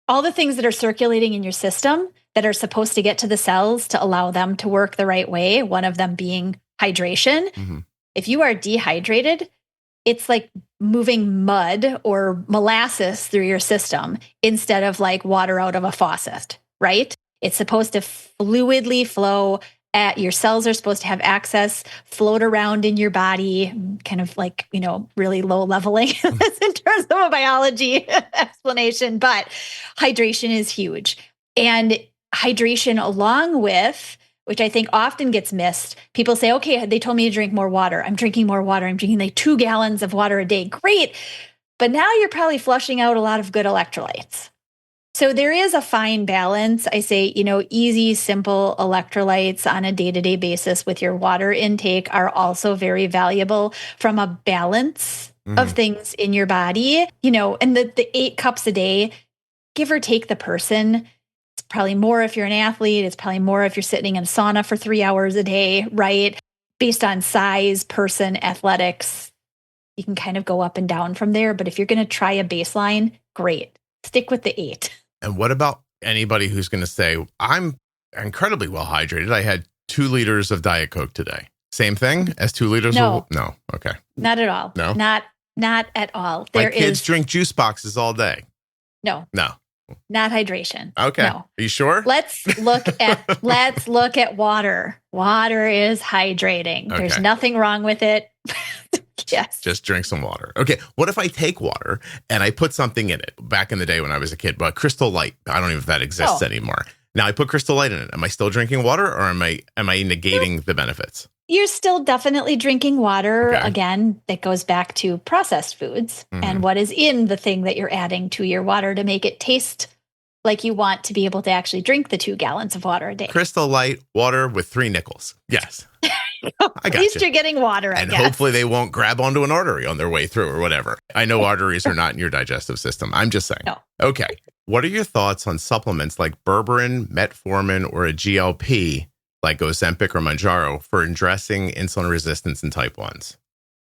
all the things that are circulating in your system that are supposed to get to the cells to allow them to work the right way, one of them being hydration. If you are dehydrated, it's like moving mud or molasses through your system instead of like water out of a faucet, right? It's supposed to fluidly flow. Your cells are supposed to have access, float around in your body, kind of like, really low leveling in terms of a biology explanation. But hydration is huge. And hydration along with, which I think often gets missed, people say, okay, they told me to drink more water. I'm drinking more water. I'm drinking like 2 gallons of water a day. Great. But now you're probably flushing out a lot of good electrolytes. So there is a fine balance. I say, easy, simple electrolytes on a day-to-day basis with your water intake are also very valuable from a balance of things in your body. And the 8 cups a day, give or take the person, it's probably more if you're an athlete. It's probably more if you're sitting in a sauna for 3 hours a day, right? Based on size, person, athletics, you can kind of go up and down from there. But if you're going to try a baseline, great. Stick with the 8. And what about anybody who's going to say, I'm incredibly well hydrated. I had 2 liters of Diet Coke today. Same thing as 2 liters? No. No. Okay. Not at all. No? Not at all. My kids drink juice boxes all day. No. Not hydration. Okay. No. Are you sure? Let's look at water. Water is hydrating. Okay. There's nothing wrong with it. Yes. Just drink some water. Okay. What if I take water and I put something in it? Back in the day when I was a kid, but Crystal Light. I don't even know if that exists anymore. Now I put Crystal Light in it. Am I still drinking water or am I negating the benefits? You're still definitely drinking water. Okay. Again, that goes back to processed foods and what is in the thing that you're adding to your water to make it taste like you want to be able to actually drink the 2 gallons of water a day. Crystal Light water with 3 nickels. Yes. At least you're getting water, I guess. Hopefully they won't grab onto an artery on their way through or whatever. I know arteries are not in your digestive system. I'm just saying. No. Okay. What are your thoughts on supplements like berberine, metformin, or a GLP like Ozempic or Mounjaro for addressing insulin resistance in type 1s?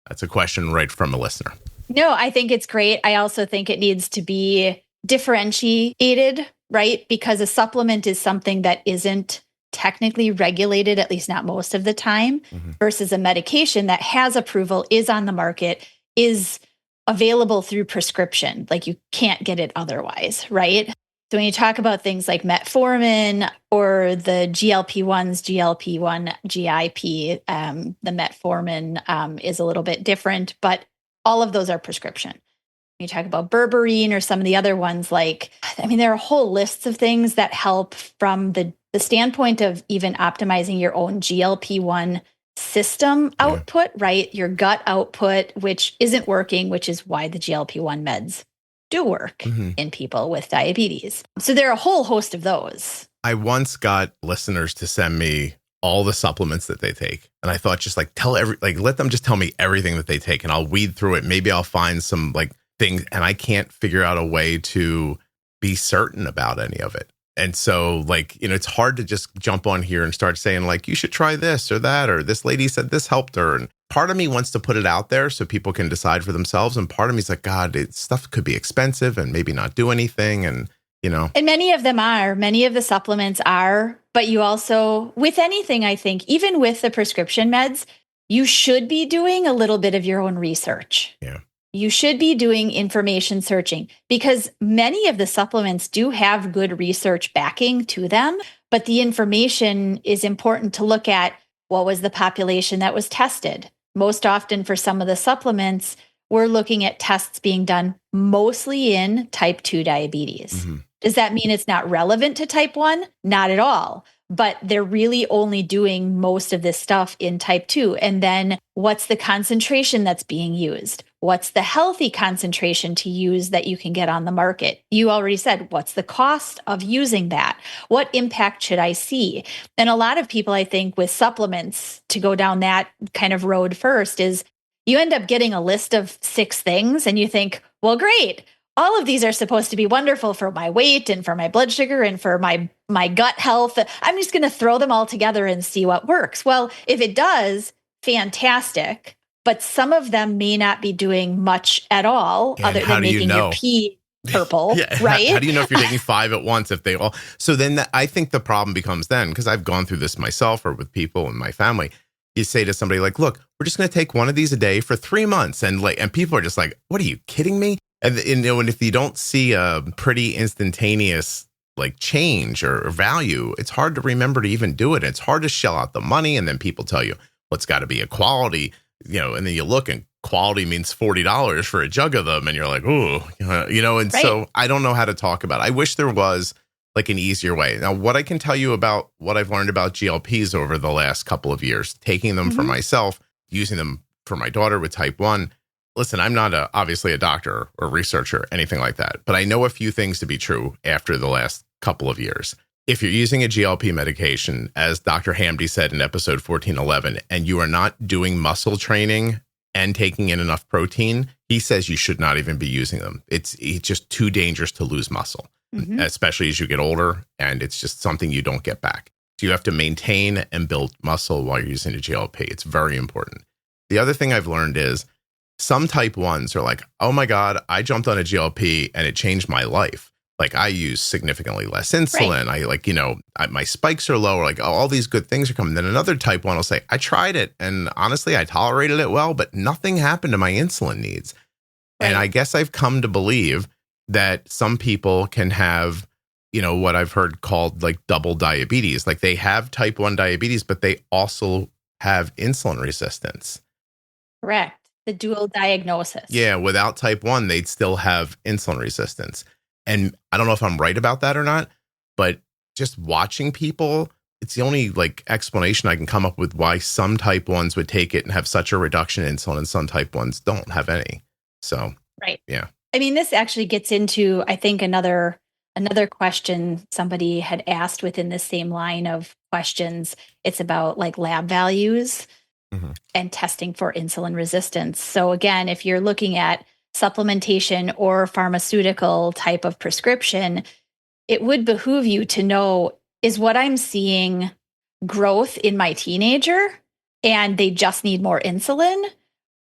That's a question right from a listener. No, I think it's great. I also think it needs to be differentiated right? Because a supplement is something that isn't technically regulated, at least not most of the time, versus a medication that has approval, is on the market, is available through prescription. Like you can't get it otherwise, right? So when you talk about things like metformin or the GLP-1s, GLP-1 GIP, the metformin is a little bit different, but all of those are prescription. When you talk about berberine or some of the other ones, there are whole lists of things that help from the standpoint of even optimizing your own GLP-1 system output, right? Your gut output, which isn't working, which is why the GLP-1 meds do work in people with diabetes. So there are a whole host of those. I once got listeners to send me all the supplements that they take. And I thought just let them just tell me everything that they take and I'll weed through it. Maybe I'll find some things, and I can't figure out a way to be certain about any of it. And so it's hard to just jump on here and start saying you should try this or that, or this lady said this helped her. And part of me wants to put it out there so people can decide for themselves. And part of me is like, God, stuff could be expensive and maybe not do anything. And, And many of the supplements are, but you also, with anything, I think, even with the prescription meds, you should be doing a little bit of your own research. Yeah. You should be doing information searching because many of the supplements do have good research backing to them, but the information is important to look at. What was the population that was tested? Most often for some of the supplements, we're looking at tests being done mostly in type 2 diabetes. Does that mean it's not relevant to type 1? Not at all. But they're really only doing most of this stuff in type 2. And then what's the concentration that's being used? What's the healthy concentration to use that you can get on the market? You already said, what's the cost of using that? What impact should I see? And a lot of people, I think, with supplements, to go down that kind of road first, is you end up getting a list of 6 things and you think, well, great. All of these are supposed to be wonderful for my weight and for my blood sugar and for my gut health. I'm just going to throw them all together and see what works. Well, if it does, fantastic. But some of them may not be doing much at all other than making your pee purple, right? How do you know if you're taking 5 at once if they all? So then I think the problem becomes then, because I've gone through this myself or with people in my family. You say to somebody look, we're just going to take one of these a day for 3 months. And people are just like, what are you kidding me? And if you don't see a pretty instantaneous change or value, it's hard to remember to even do it. It's hard to shell out the money. And then people tell you, well, it's got to be a quality, and then you look and quality means $40 for a jug of them. And you're like, ooh, and right. So I don't know how to talk about it. I wish there was an easier way. Now, what I can tell you about what I've learned about GLPs over the last couple of years, taking them for myself, using them for my daughter with type 1. Listen, I'm not obviously a doctor or researcher, anything like that, but I know a few things to be true after the last couple of years. If you're using a GLP medication, as Dr. Hamdy said in episode 1411, and you are not doing muscle training and taking in enough protein, he says you should not even be using them. It's just too dangerous to lose muscle, especially as you get older, and it's just something you don't get back. So you have to maintain and build muscle while you're using a GLP. It's very important. The other thing I've learned is some type 1s are like, oh my God, I jumped on a GLP and it changed my life. I use significantly less insulin. Right. My spikes are lower. All these good things are coming. Then another type 1 will say, I tried it and honestly, I tolerated it well, but nothing happened to my insulin needs. Right. And I guess I've come to believe that some people can have, what I've heard called double diabetes. They have type 1 diabetes, but they also have insulin resistance. Correct. The dual diagnosis. Yeah, without type 1, they'd still have insulin resistance. And I don't know if I'm right about that or not, but just watching people, it's the only explanation I can come up with why some type 1s would take it and have such a reduction in insulin and some type 1s don't have any. So, right. Yeah. I mean, this actually gets into, I think, another question somebody had asked within the same line of questions. It's about lab values and testing for insulin resistance. So again, if you're looking at supplementation or pharmaceutical type of prescription, it would behoove you to know, is what I'm seeing growth in my teenager and they just need more insulin?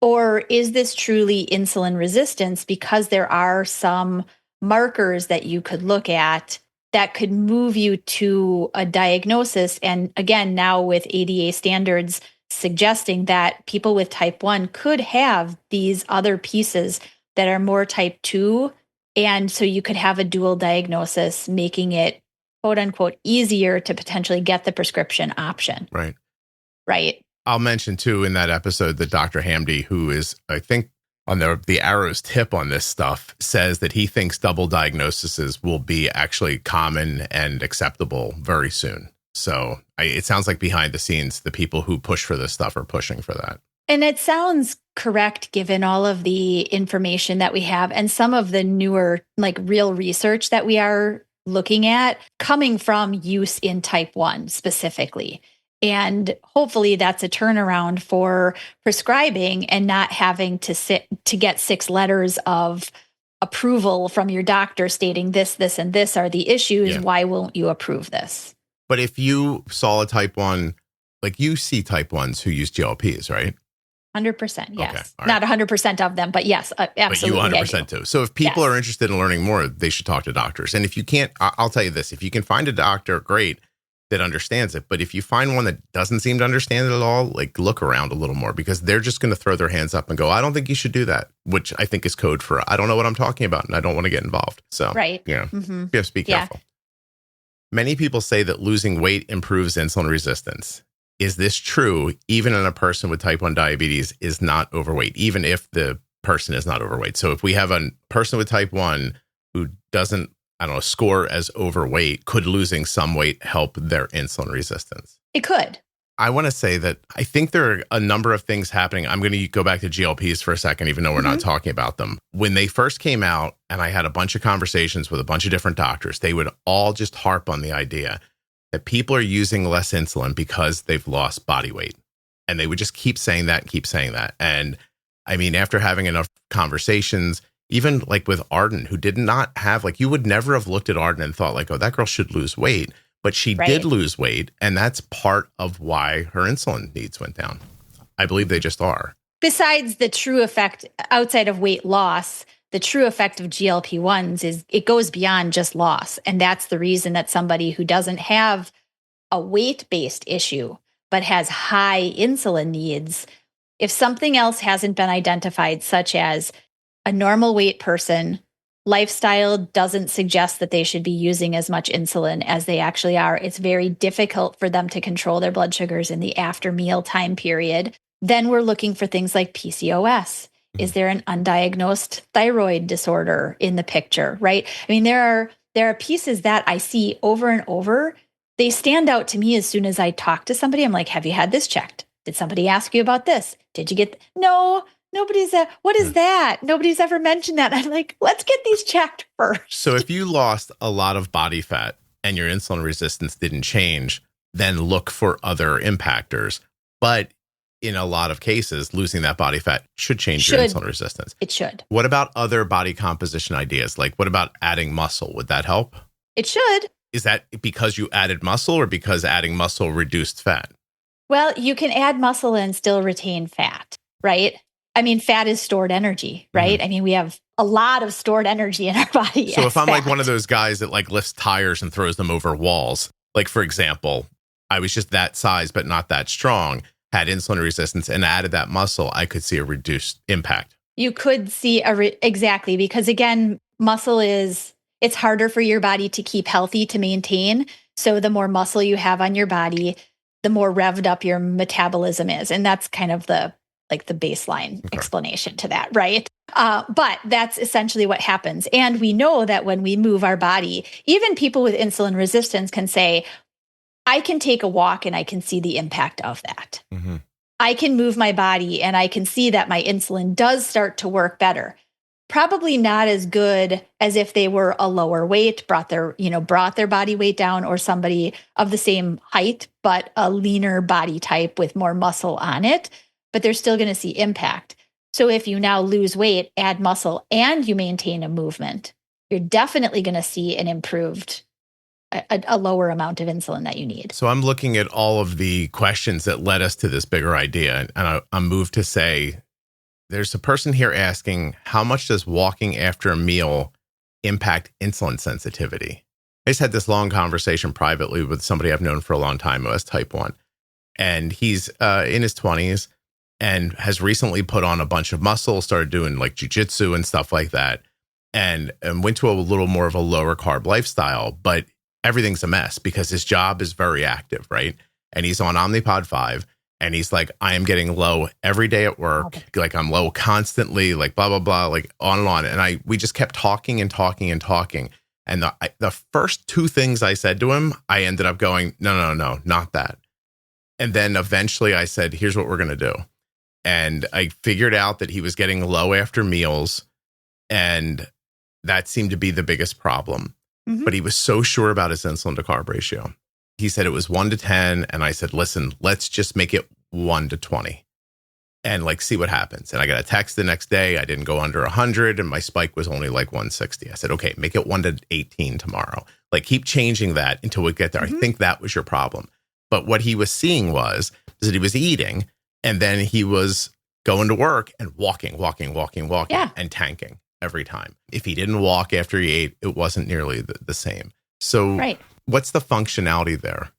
Or is this truly insulin resistance? Because there are some markers that you could look at that could move you to a diagnosis. And again, now with ADA standards suggesting that people with type 1 could have these other pieces that are more type 2. And so you could have a dual diagnosis, making it quote unquote easier to potentially get the prescription option. Right. Right. I'll mention too in that episode that Dr. Hamdy, who is, I think, on the Arrow's tip on this stuff, says that he thinks double diagnoses will be actually common and acceptable very soon. So it sounds like behind the scenes, the people who push for this stuff are pushing for that. And it sounds correct given all of the information that we have and some of the newer, like real research that we are looking at coming from use in type 1 specifically. And hopefully that's a turnaround for prescribing and not having to get 6 letters of approval from your doctor stating this, this, and this are the issues. Yeah. Why won't you approve this? But if you saw a type 1, like you see type 1s who use GLPs, right? 100%, yes. Okay, not 100% of them, but yes, absolutely. But you 100% too. So if people are interested in learning more, they should talk to doctors. And if you can't, I'll tell you this, if you can find a doctor, great, that understands it. But if you find one that doesn't seem to understand it at all, like look around a little more, because they're just going to throw their hands up and go, I don't think you should do that, which I think is code for, I don't know what I'm talking about and I don't want to get involved. So, right. You have to be careful. Many people say that losing weight improves insulin resistance. Is this true even in a person with type 1 diabetes is not overweight, even if the person is not overweight? So if we have a person with type 1 who doesn't, score as overweight, could losing some weight help their insulin resistance? It could. I want to say that I think there are a number of things happening. I'm going to go back to GLPs for a second, even though we're not talking about them. When they first came out, and I had a bunch of conversations with a bunch of different doctors, they would all just harp on the idea that people are using less insulin because they've lost body weight. And they would just keep saying that and keep saying that. And I mean, after having enough conversations, even like with Arden, who did not have, like, you would never have looked at Arden and thought like, oh, that girl should lose weight. But she did lose weight. And that's part of why her insulin needs went down. I believe they just are. Besides the true effect outside of weight loss, the true effect of GLP-1s is it goes beyond just loss. And that's the reason that somebody who doesn't have a weight-based issue, but has high insulin needs, if something else hasn't been identified, such as a normal weight person, lifestyle doesn't suggest that they should be using as much insulin as they actually are. It's very difficult for them to control their blood sugars in the after meal time period. Then we're looking for things like PCOS. Is there an undiagnosed thyroid disorder in the picture, right? I mean, there are pieces that I see over and over. They stand out to me as soon as I talk to somebody. I'm like, have you had this checked? Did somebody ask you about this? Did you get, no, nobody's, what is that? Nobody's ever mentioned that. I'm like, let's get these checked first. So if you lost a lot of body fat and your insulin resistance didn't change, then look for other impactors. But in a lot of cases, losing that body fat should change your insulin resistance. It should. What about other body composition ideas? Like, what about adding muscle? Would that help? It should. Is that because you added muscle or because adding muscle reduced fat? Well, you can add muscle and still retain fat, right? I mean, fat is stored energy, right? I mean, we have a lot of stored energy in our body. So if I'm like one of those guys that like lifts tires and throws them over walls, like, for example, I was just that size, but not that strong, had insulin resistance and added that muscle, I could see a reduced impact. You could see exactly, because again, muscle it's harder for your body to keep healthy, to maintain. So the more muscle you have on your body, the more revved up your metabolism is. And that's kind of the baseline explanation to that, right? But that's essentially what happens. And we know that when we move our body, even people with insulin resistance can say, I can take a walk and I can see the impact of that. I can move my body and I can see that my insulin does start to work better. Probably not as good as if they were a lower weight, brought their body weight down, or somebody of the same height, but a leaner body type with more muscle on it, but they're still going to see impact. So if you now lose weight, add muscle, and you maintain a movement, you're definitely going to see an improved, a lower amount of insulin that you need. So I'm looking at all of the questions that led us to this bigger idea, and I'm moved to say, there's a person here asking, how much does walking after a meal impact insulin sensitivity? I just had this long conversation privately with somebody I've known for a long time who has type 1. And he's in his 20s and has recently put on a bunch of muscle, started doing like jujitsu and stuff like that, and went to a little more of a lower carb lifestyle. But everything's a mess because his job is very active, right? And he's on Omnipod 5. And he's like, I am getting low every day at work. Like I'm low constantly, like blah, blah, blah, like on and on. And we just kept talking and talking and talking. And the first 2 things I said to him, I ended up going, no, not that. And then eventually I said, here's what we're going to do. And I figured out that he was getting low after meals. And that seemed to be the biggest problem. Mm-hmm. But he was so sure about his insulin to carb ratio. He said it was 1 to 10. And I said, listen, let's just make it 1 to 20 and like see what happens. And I got a text the next day. I didn't go under 100 and my spike was only like 160. I said, okay, make it 1 to 18 tomorrow. Like keep changing that until we get there. Mm-hmm. I think that was your problem. But what he was seeing was that he was eating and then he was going to work and walking and tanking every time. If he didn't walk after he ate, it wasn't nearly the same. So what's the functionality there?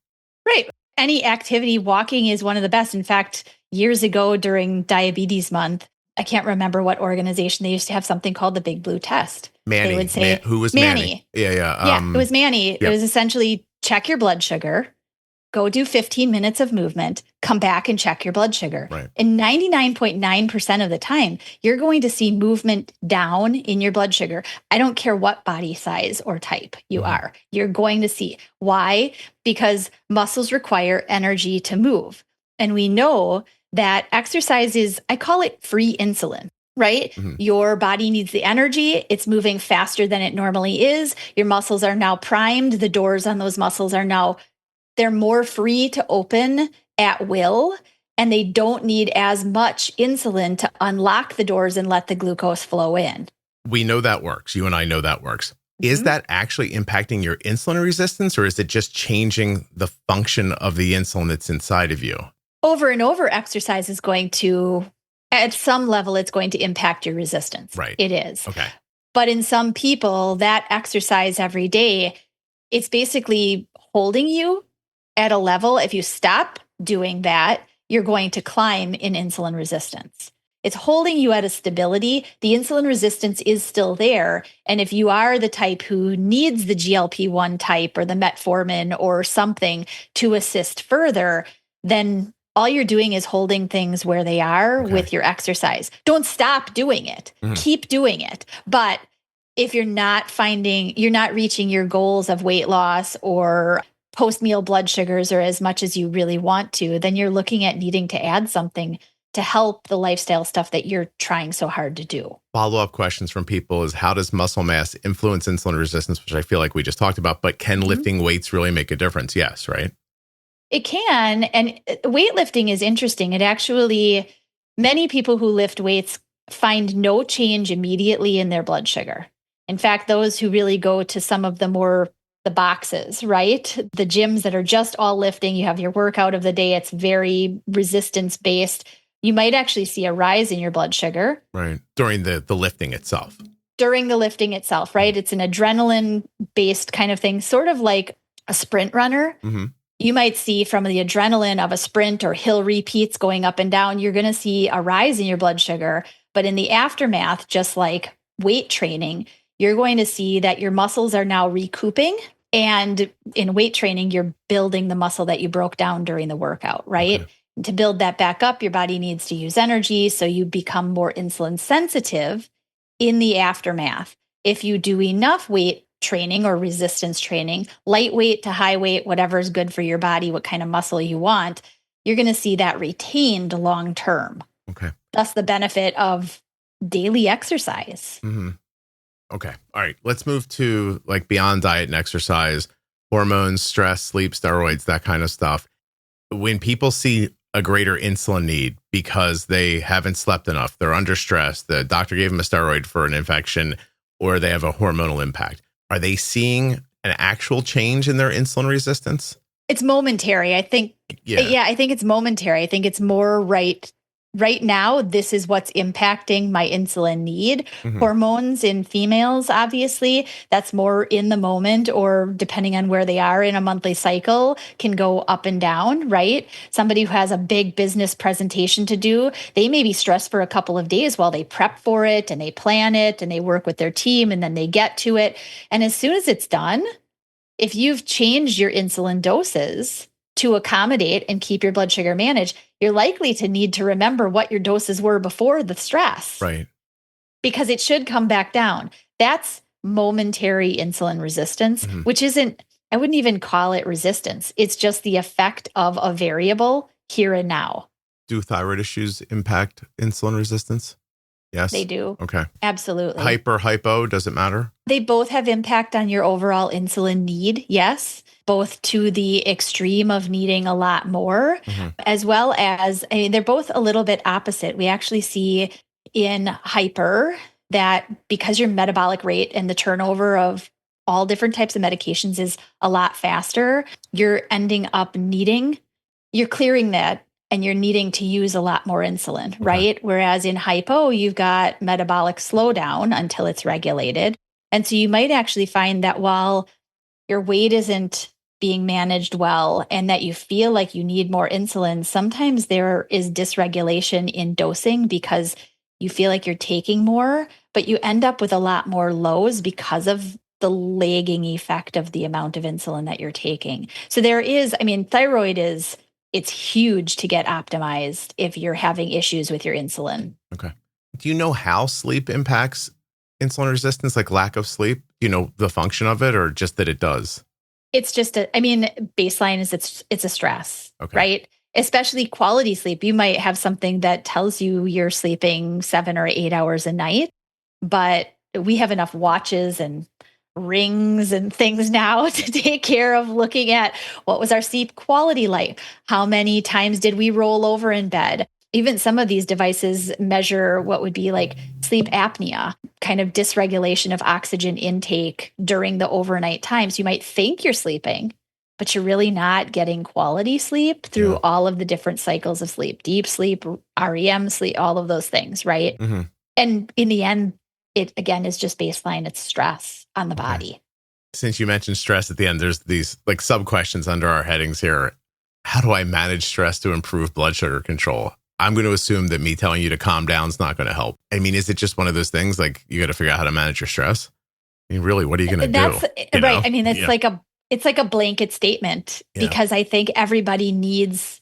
Right. Any activity, walking is one of the best. In fact, years ago during Diabetes Month, I can't remember what organization, they used to have something called the Big Blue Test. Manny. They would say, who was Manny? Yeah. It was Manny. Yep. It was essentially check your blood sugar, go do 15 minutes of movement, come back and check your blood sugar. Right. And 99.9% of the time, you're going to see movement down in your blood sugar. I don't care what body size or type you are. You're going to see. Why? Because muscles require energy to move. And we know that exercise is, I call it free insulin, right? Mm-hmm. Your body needs the energy. It's moving faster than it normally is. Your muscles are now primed. The doors on those muscles are now they're more free to open at will, and they don't need as much insulin to unlock the doors and let the glucose flow in. We know that works. You and I know that works. Mm-hmm. Is that actually impacting your insulin resistance, or is it just changing the function of the insulin that's inside of you? Over and over, exercise is going to, at some level, it's going to impact your resistance. Right. It is. Okay. But in some people, that exercise every day, it's basically holding you at a level. If you stop doing that, you're going to climb in insulin resistance. It's holding you at a stability. The insulin resistance is still there. And if you are the type who needs the GLP-1 type or the metformin or something to assist further, then all you're doing is holding things where they are with your exercise. Don't stop doing it. Mm-hmm. Keep doing it. But if you're not reaching your goals of weight loss or post-meal blood sugars or as much as you really want to, then you're looking at needing to add something to help the lifestyle stuff that you're trying so hard to do. Follow-up questions from people is, how does muscle mass influence insulin resistance, which I feel like we just talked about, but can lifting weights really make a difference? Yes, right? It can. And weightlifting is interesting. It actually, many people who lift weights find no change immediately in their blood sugar. In fact, those who really go to some of the boxes, right? The gyms that are just all lifting, you have your workout of the day, it's very resistance based. You might actually see a rise in your blood sugar. Right. During the lifting itself. During the lifting itself, right? It's an adrenaline based kind of thing, sort of like a sprint runner. Mm-hmm. You might see from the adrenaline of a sprint or hill repeats going up and down, you're going to see a rise in your blood sugar. But in the aftermath, just like weight training, you're going to see that your muscles are now recouping. And in weight training, you're building the muscle that you broke down during the workout, right? Okay. And to build that back up, your body needs to use energy. So you become more insulin sensitive in the aftermath. If you do enough weight training or resistance training, lightweight to high weight, whatever is good for your body, what kind of muscle you want, you're going to see that retained long term. Okay. That's the benefit of daily exercise. Mm-hmm. Okay. All right. Let's move to like beyond diet and exercise, hormones, stress, sleep, steroids, that kind of stuff. When people see a greater insulin need because they haven't slept enough, they're under stress, the doctor gave them a steroid for an infection, or they have a hormonal impact, are they seeing an actual change in their insulin resistance? It's momentary. I think, I think it's momentary. I think it's more right right now, this is what's impacting my insulin need. Mhm. Hormones in females, obviously, that's more in the moment, or depending on where they are in a monthly cycle, can go up and down, right? Somebody who has a big business presentation to do, they may be stressed for a couple of days while they prep for it and they plan it and they work with their team and then they get to it. And as soon as it's done, if you've changed your insulin doses to accommodate and keep your blood sugar managed, you're likely to need to remember what your doses were before the stress. Right. Because it should come back down. That's momentary insulin resistance, which isn't, I wouldn't even call it resistance. It's just the effect of a variable here and now. Do thyroid issues impact insulin resistance? Yes. They do. Okay. Absolutely. Hypo, does it matter? They both have impact on your overall insulin need, yes, both to the extreme of needing a lot more, as well as, I mean, they're both a little bit opposite. We actually see in hyper that because your metabolic rate and the turnover of all different types of medications is a lot faster, you're ending up you're clearing that and you're needing to use a lot more insulin, right? Whereas in hypo, you've got metabolic slowdown until it's regulated. And so you might actually find that while your weight isn't being managed well and that you feel like you need more insulin, sometimes there is dysregulation in dosing because you feel like you're taking more, but you end up with a lot more lows because of the lagging effect of the amount of insulin that you're taking. So there is, I mean, thyroid it's huge to get optimized if you're having issues with your insulin. Okay. Do you know how sleep impacts insulin resistance, like lack of sleep? Do you know the function of it or just that it does? It's just, baseline is it's a stress, Okay. right? Especially quality sleep. You might have something that tells you you're sleeping 7 or 8 hours a night, but we have enough watches and rings and things now to take care of looking at what was our sleep quality like? How many times did we roll over in bed? Even some of these devices measure what would be like sleep apnea, kind of dysregulation of oxygen intake during the overnight times. You might think you're sleeping, but you're really not getting quality sleep through all of the different cycles of sleep, deep sleep, REM sleep, all of those things, right? And in the end, it again is just baseline. It's stress on the body. Since you mentioned stress at the end, there's these like sub questions under our headings here. How do I manage stress to improve blood sugar control? I'm going to assume that me telling you to calm down is not going to help. I mean, is it just one of those things like you got to figure out how to manage your stress? I mean, really, what are you going to do? Right. Know? I mean, it's like a blanket statement because I think everybody needs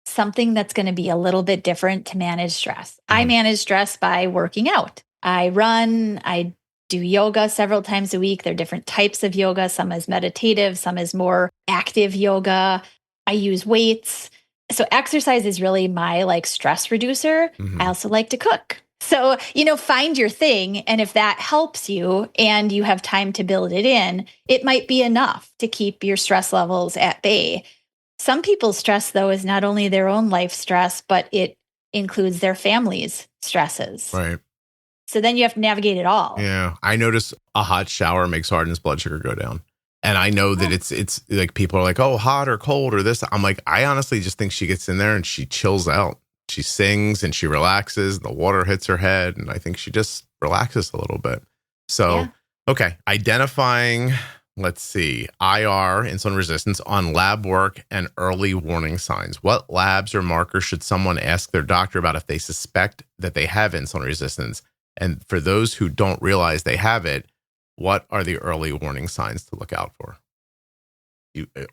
something that's going to be a little bit different to manage stress. I manage stress by working out. I run, I do yoga several times a week. There are different types of yoga. Some is meditative, some is more active yoga. I use weights. So exercise is really my like stress reducer. I also like to cook. So, find your thing. And if that helps you and you have time to build it in, it might be enough to keep your stress levels at bay. Some people's stress, though, is not only their own life stress, but it includes their family's stresses. Right. So then you have to navigate it all. Yeah. I notice a hot shower makes Arden's blood sugar go down. And I know that it's like people are like, oh, hot or cold or this. I'm like, I honestly just think she gets in there and she chills out. She sings and she relaxes. The water hits her head. And I think she just relaxes a little bit. So, okay. Identifying, let's see, IR, insulin resistance, on lab work and early warning signs. What labs or markers should someone ask their doctor about if they suspect that they have insulin resistance? And for those who don't realize they have it, what are the early warning signs to look out for?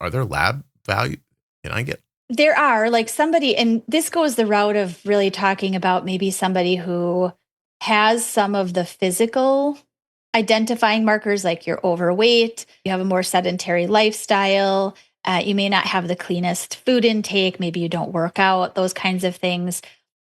Are there lab value? Can I get? There are, like somebody, and this goes the route of really talking about maybe somebody who has some of the physical identifying markers, like you're overweight, you have a more sedentary lifestyle, you may not have the cleanest food intake, maybe you don't work out, those kinds of things.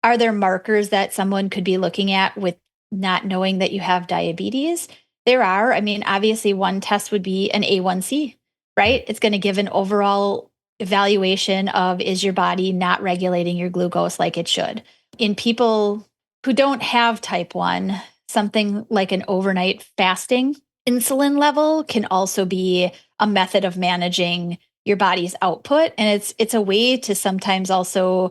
Are there markers that someone could be looking at with not knowing that you have diabetes? There are. I mean, obviously, one test would be an A1C, right? It's going to give an overall evaluation of, is your body not regulating your glucose like it should? In people who don't have type 1, something like an overnight fasting insulin level can also be a method of managing your body's output. And it's a way to sometimes also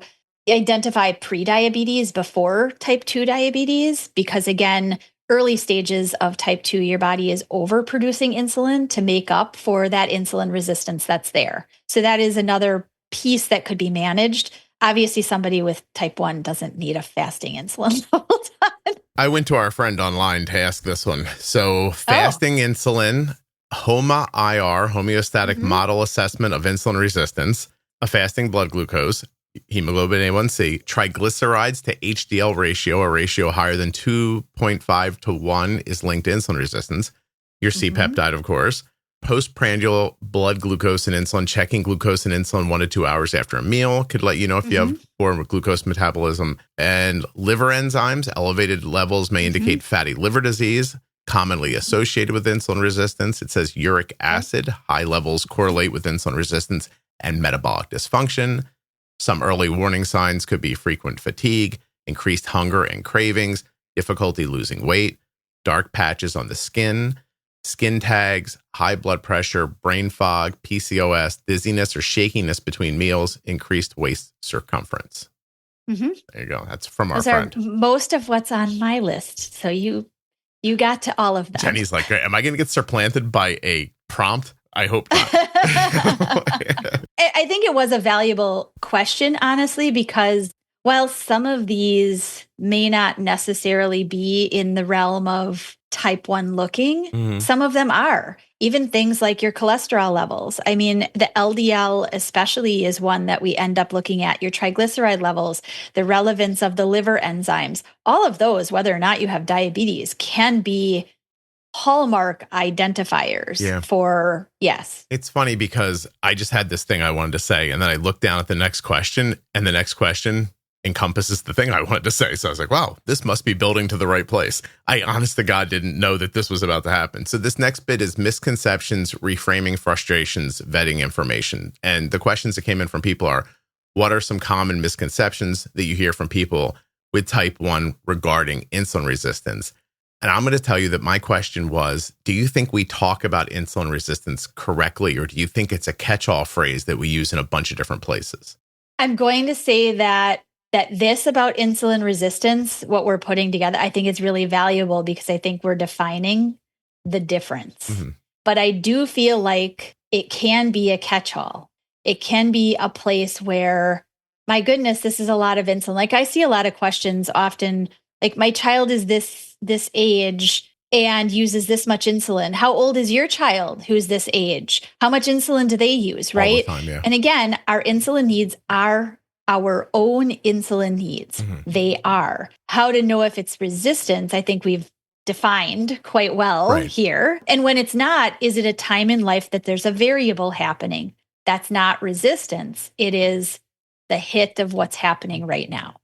identify prediabetes before type 2 diabetes, because again, early stages of type 2, your body is overproducing insulin to make up for that insulin resistance that's there. So that is another piece that could be managed. Obviously, somebody with type 1 doesn't need a fasting insulin the whole time. I went to our friend online to ask this one. So fasting insulin, HOMA-IR, homeostatic model assessment of insulin resistance, a fasting blood glucose, hemoglobin A1C, triglycerides to HDL ratio, a ratio higher than 2.5 to 1 is linked to insulin resistance. Your C-peptide, of course. Postprandial blood glucose and insulin, checking glucose and insulin 1 to 2 hours after a meal could let you know if you have poor glucose metabolism. And liver enzymes, elevated levels may indicate fatty liver disease, commonly associated with insulin resistance. It says uric acid, high levels correlate with insulin resistance and metabolic dysfunction. Some early warning signs could be frequent fatigue, increased hunger and cravings, difficulty losing weight, dark patches on the skin tags, high blood pressure, brain fog, PCOS, dizziness or shakiness between meals, increased waist circumference. There you go. That's from our friend. Those are most of what's on my list. So you got to all of them. Jenny's like, am I going to get supplanted by a prompt? I hope not. I think it was a valuable question, honestly, because while some of these may not necessarily be in the realm of type 1 looking, some of them are. Even things like your cholesterol levels. I mean, the LDL especially is one that we end up looking at. Your triglyceride levels, the relevance of the liver enzymes, all of those, whether or not you have diabetes, can be hallmark identifiers for, yes. It's funny because I just had this thing I wanted to say, and then I looked down at the next question, and the next question encompasses the thing I wanted to say. So I was like, wow, this must be building to the right place. I honest to God didn't know that this was about to happen. So this next bit is misconceptions, reframing frustrations, vetting information. And the questions that came in from people are, what are some common misconceptions that you hear from people with type 1 regarding insulin resistance? And I'm going to tell you that my question was, do you think we talk about insulin resistance correctly, or do you think it's a catch-all phrase that we use in a bunch of different places? I'm going to say that this about insulin resistance, what we're putting together, I think it's really valuable because I think we're defining the difference. But I do feel like it can be a catch-all. It can be a place where, my goodness, this is a lot of insulin. Like I see a lot of questions often, like my child is this age and uses this much insulin. How old is your child who's this age? How much insulin do they use, right? All the time, yeah. And again, our insulin needs are our own insulin needs. They are. How to know if it's resistance, I think we've defined quite well here. And when it's not, is it a time in life that there's a variable happening? That's not resistance. It is the hit of what's happening right now.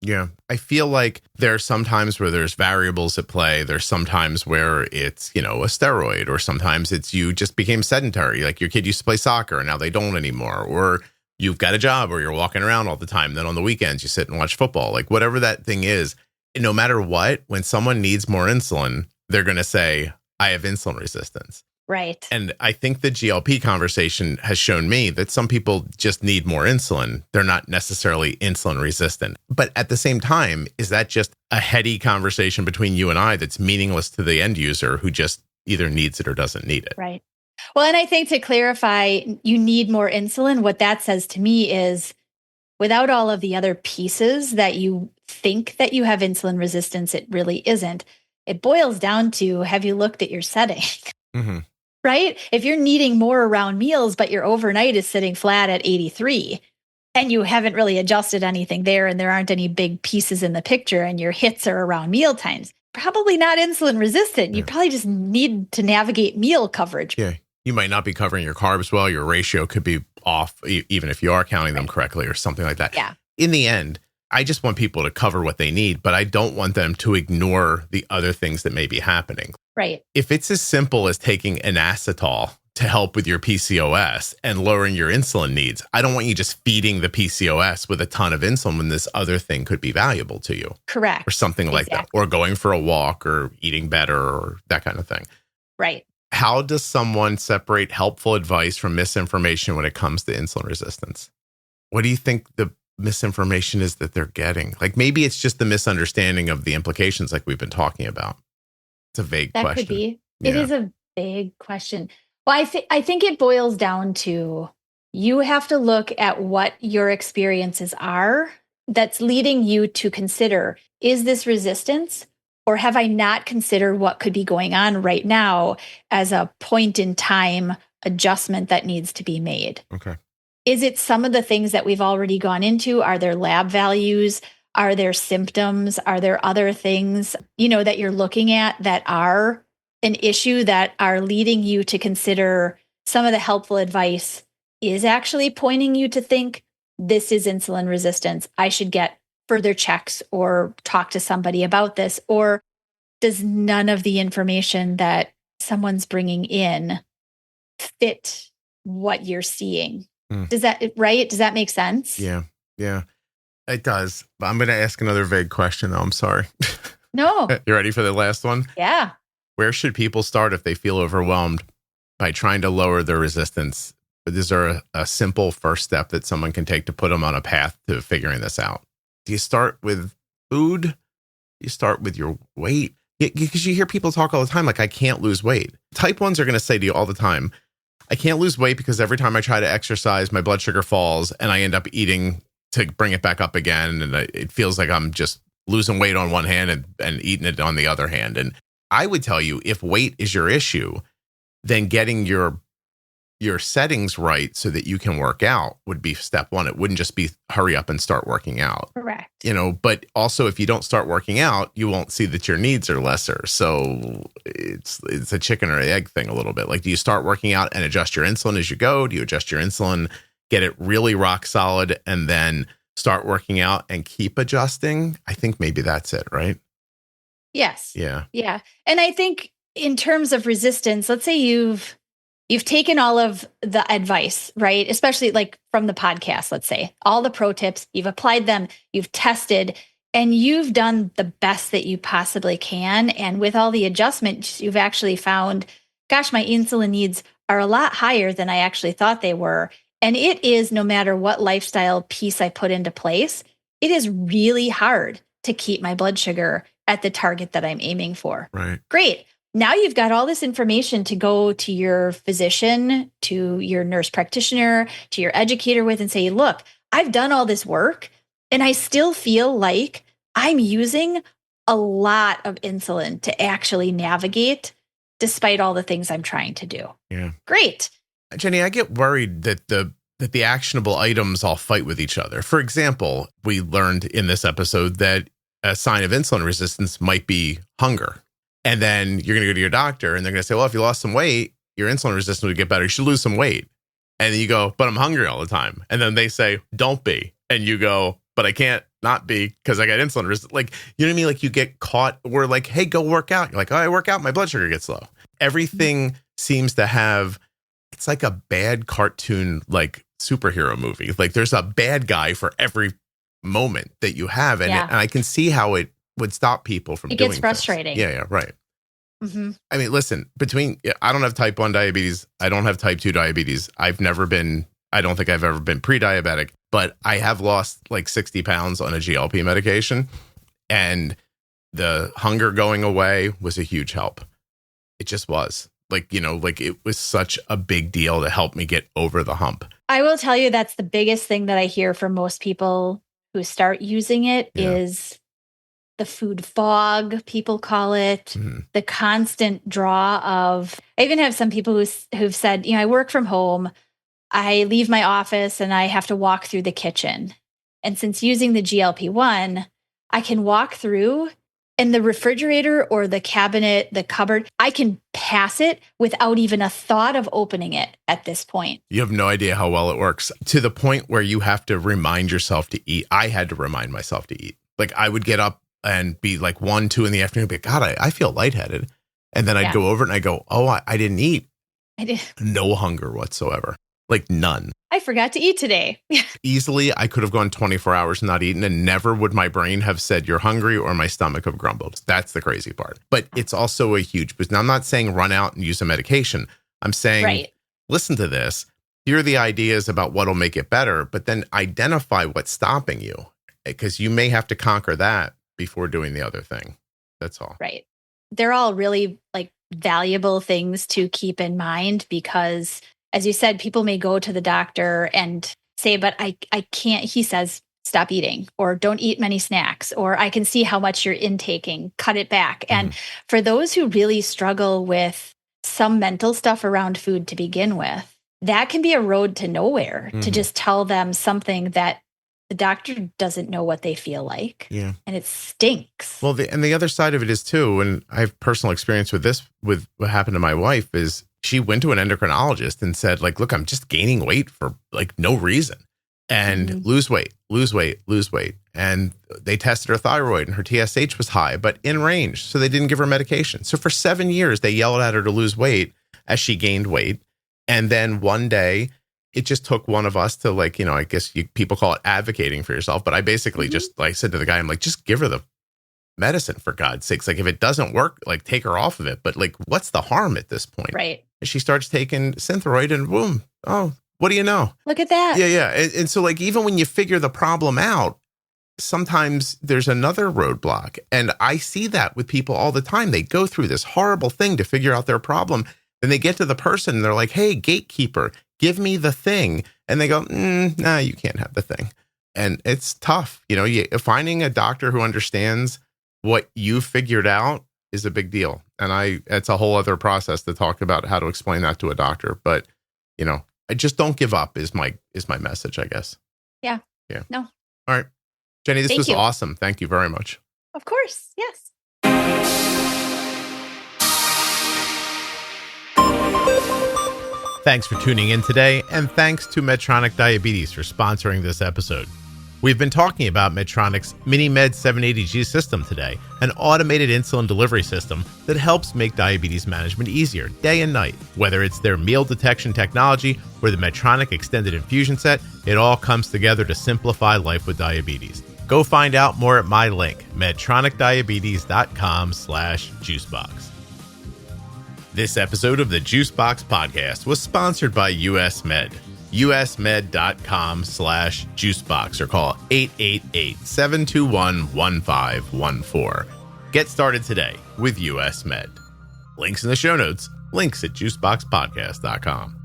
Yeah. I feel like there are some times where there's variables at play. There's sometimes where it's, a steroid, or sometimes it's you just became sedentary. Like your kid used to play soccer and now they don't anymore. Or you've got a job or you're walking around all the time. Then on the weekends, you sit and watch football. Like whatever that thing is, no matter what, when someone needs more insulin, they're going to say, I have insulin resistance. Right. And I think the GLP conversation has shown me that some people just need more insulin. They're not necessarily insulin resistant. But at the same time, is that just a heady conversation between you and I that's meaningless to the end user who just either needs it or doesn't need it? Right. Well, and I think to clarify, you need more insulin. What that says to me is without all of the other pieces that you think that you have insulin resistance, it really isn't. It boils down to, have you looked at your setting? Right? If you're needing more around meals, but your overnight is sitting flat at 83 and you haven't really adjusted anything there and there aren't any big pieces in the picture and your hits are around meal times, probably not insulin resistant. You probably just need to navigate meal coverage. Yeah. You might not be covering your carbs well. Your ratio could be off, even if you are counting them correctly or something like that. Yeah. In the end, I just want people to cover what they need, but I don't want them to ignore the other things that may be happening. Right. If it's as simple as taking an acetal to help with your PCOS and lowering your insulin needs, I don't want you just feeding the PCOS with a ton of insulin when this other thing could be valuable to you. Correct. Or something like that. Or going for a walk or eating better or that kind of thing. Right. How does someone separate helpful advice from misinformation when it comes to insulin resistance? What do you think the misinformation is that they're getting? Like maybe it's just the misunderstanding of the implications like we've been talking about. It's a vague question. That could be. Yeah. It is a big question. Well, I think it boils down to you have to look at what your experiences are that's leading you to consider, is this resistance? Or have I not considered what could be going on right now as a point in time adjustment that needs to be made? Okay. Is it some of the things that we've already gone into? Are there lab values? Are there symptoms? Are there other things, that you're looking at that are an issue that are leading you to consider some of the helpful advice is actually pointing you to think this is insulin resistance? I should get further checks or talk to somebody about this? Or does none of the information that someone's bringing in fit what you're seeing? Does that make sense? Yeah. It does. But I'm going to ask another vague question, though. I'm sorry. No. You ready for the last one? Yeah. Where should people start if they feel overwhelmed by trying to lower their resistance? Is there a simple first step that someone can take to put them on a path to figuring this out? Do you start with food? Do you start with your weight? Because you hear people talk all the time like, I can't lose weight. Type 1s are going to say to you all the time, I can't lose weight because every time I try to exercise, my blood sugar falls and I end up eating to bring it back up again. And it feels like I'm just losing weight on one hand and eating it on the other hand. And I would tell you, if weight is your issue, then getting your settings right so that you can work out would be step 1. It wouldn't just be hurry up and start working out. Correct. But also if you don't start working out, you won't see that your needs are lesser. So it's a chicken or egg thing a little bit. Like, do you start working out and adjust your insulin as you go? Do you adjust your insulin, get it really rock solid, and then start working out and keep adjusting? I think maybe that's it, right? Yes. Yeah. Yeah. And I think in terms of resistance, let's say you've taken all of the advice, right? Especially like from the podcast, let's say, all the pro tips, you've applied them, you've tested, and you've done the best that you possibly can. And with all the adjustments, you've actually found, gosh, my insulin needs are a lot higher than I actually thought they were. And it is, no matter what lifestyle piece I put into place, it is really hard to keep my blood sugar at the target that I'm aiming for. Right. Great. Now you've got all this information to go to your physician, to your nurse practitioner, to your educator with and say, look, I've done all this work and I still feel like I'm using a lot of insulin to actually navigate despite all the things I'm trying to do. Yeah. Great. Jenny, I get worried that the actionable items all fight with each other. For example, we learned in this episode that a sign of insulin resistance might be hunger. And then you're going to go to your doctor and they're going to say, well, if you lost some weight, your insulin resistance would get better. You should lose some weight. And then you go, but I'm hungry all the time. And then they say, don't be. And you go, but I can't not be because I got insulin resistance. Like, you know what I mean? Like you get caught. We're like, hey, go work out. You're like, oh, I work out. My blood sugar gets low. Everything seems to have, it's like a bad cartoon, like superhero movie. Like there's a bad guy for every moment that you have. And, and I can see how it would stop people from doing it gets frustrating. Things. Yeah, right. Mm-hmm. I mean, listen, I don't have type 1 diabetes. I don't have type 2 diabetes. I don't think I've ever been pre-diabetic, but I have lost like 60 pounds on a GLP medication, and the hunger going away was a huge help. It just was. It was such a big deal to help me get over the hump. I will tell you that's the biggest thing that I hear from most people who start using it is the food fog, people call it, the constant draw of, I even have some people who've said, I work from home, I leave my office and I have to walk through the kitchen. And since using the GLP-1, I can walk through and the refrigerator or the cabinet, the cupboard, I can pass it without even a thought of opening it at this point. You have no idea how well it works, to the point where you have to remind yourself to eat. I had to remind myself to eat. Like I would get up and be like 1, 2 in the afternoon, but God, I feel lightheaded. And then I'd go over and I go, oh, I didn't eat. I did. No hunger whatsoever. Like none. I forgot to eat today. Easily, I could have gone 24 hours not eating and never would my brain have said you're hungry or my stomach have grumbled. That's the crazy part. But it's also a huge boost. Now, I'm not saying run out and use a medication. I'm saying, listen to this. hear the ideas about what'll make it better, but then identify what's stopping you, because you may have to conquer that before doing the other thing. That's all. Right. They're all really like valuable things to keep in mind because, as you said, people may go to the doctor and say, but I can't, he says, stop eating or don't eat many snacks, or I can see how much you're intaking, cut it back. And for those who really struggle with some mental stuff around food to begin with, that can be a road to nowhere to just tell them something that the doctor doesn't know what they feel like. Yeah. And it stinks. Well, and the other side of it is too, and I have personal experience with this, with what happened to my wife, is she went to an endocrinologist and said, like, look, I'm just gaining weight for like no reason. And lose weight. And they tested her thyroid and her TSH was high, but in range. So they didn't give her medication. So for 7 years, they yelled at her to lose weight as she gained weight. And then one day, it just took one of us to, like, I guess people call it advocating for yourself. But I basically just like said to the guy, I'm like, just give her the medicine for God's sakes. Like, if it doesn't work, like, take her off of it. But like, what's the harm at this point? Right. And she starts taking Synthroid and boom. Oh, what do you know? Look at that. Yeah. And so, like, even when you figure the problem out, sometimes there's another roadblock. And I see that with people all the time. They go through this horrible thing to figure out their problem. Then they get to the person and they're like, hey, gatekeeper, give me the thing. And they go, nah, you can't have the thing. And it's tough. Finding a doctor who understands what you figured out is a big deal. And it's a whole other process to talk about how to explain that to a doctor. But, I just don't give up is my message, I guess. Yeah. No. All right. Jenny, this was awesome. Thank you very much. Of course. Yes. Thanks for tuning in today, and thanks to Medtronic Diabetes for sponsoring this episode. We've been talking about Medtronic's MiniMed 780G system today, an automated insulin delivery system that helps make diabetes management easier day and night. Whether it's their meal detection technology or the Medtronic extended infusion set, it all comes together to simplify life with diabetes. Go find out more at my link, medtronicdiabetes.com/juicebox. This episode of the Juicebox Podcast was sponsored by US Med. usmed.com/juicebox or call 888-721-1514. Get started today with US Med. Links in the show notes, links at juiceboxpodcast.com.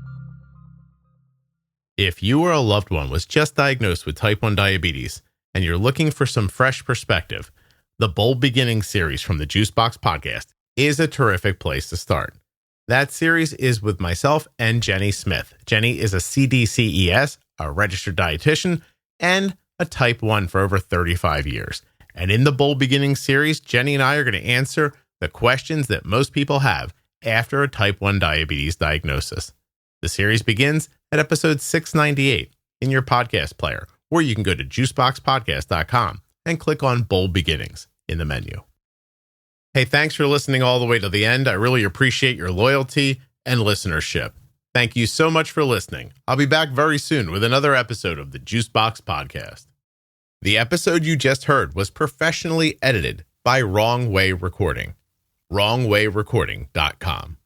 If you or a loved one was just diagnosed with type 1 diabetes and you're looking for some fresh perspective, the Bold Beginnings series from the Juicebox Podcast is a terrific place to start. That series is with myself and Jenny Smith. Jenny is a CDCES, a registered dietitian, and a type 1 for over 35 years. And in the Bold Beginnings series, Jenny and I are going to answer the questions that most people have after a type 1 diabetes diagnosis. The series begins at episode 698 in your podcast player, or you can go to juiceboxpodcast.com and click on Bold Beginnings in the menu. Hey, thanks for listening all the way to the end. I really appreciate your loyalty and listenership. Thank you so much for listening. I'll be back very soon with another episode of the Juicebox Podcast. The episode you just heard was professionally edited by Wrong Way Recording. WrongWayRecording.com.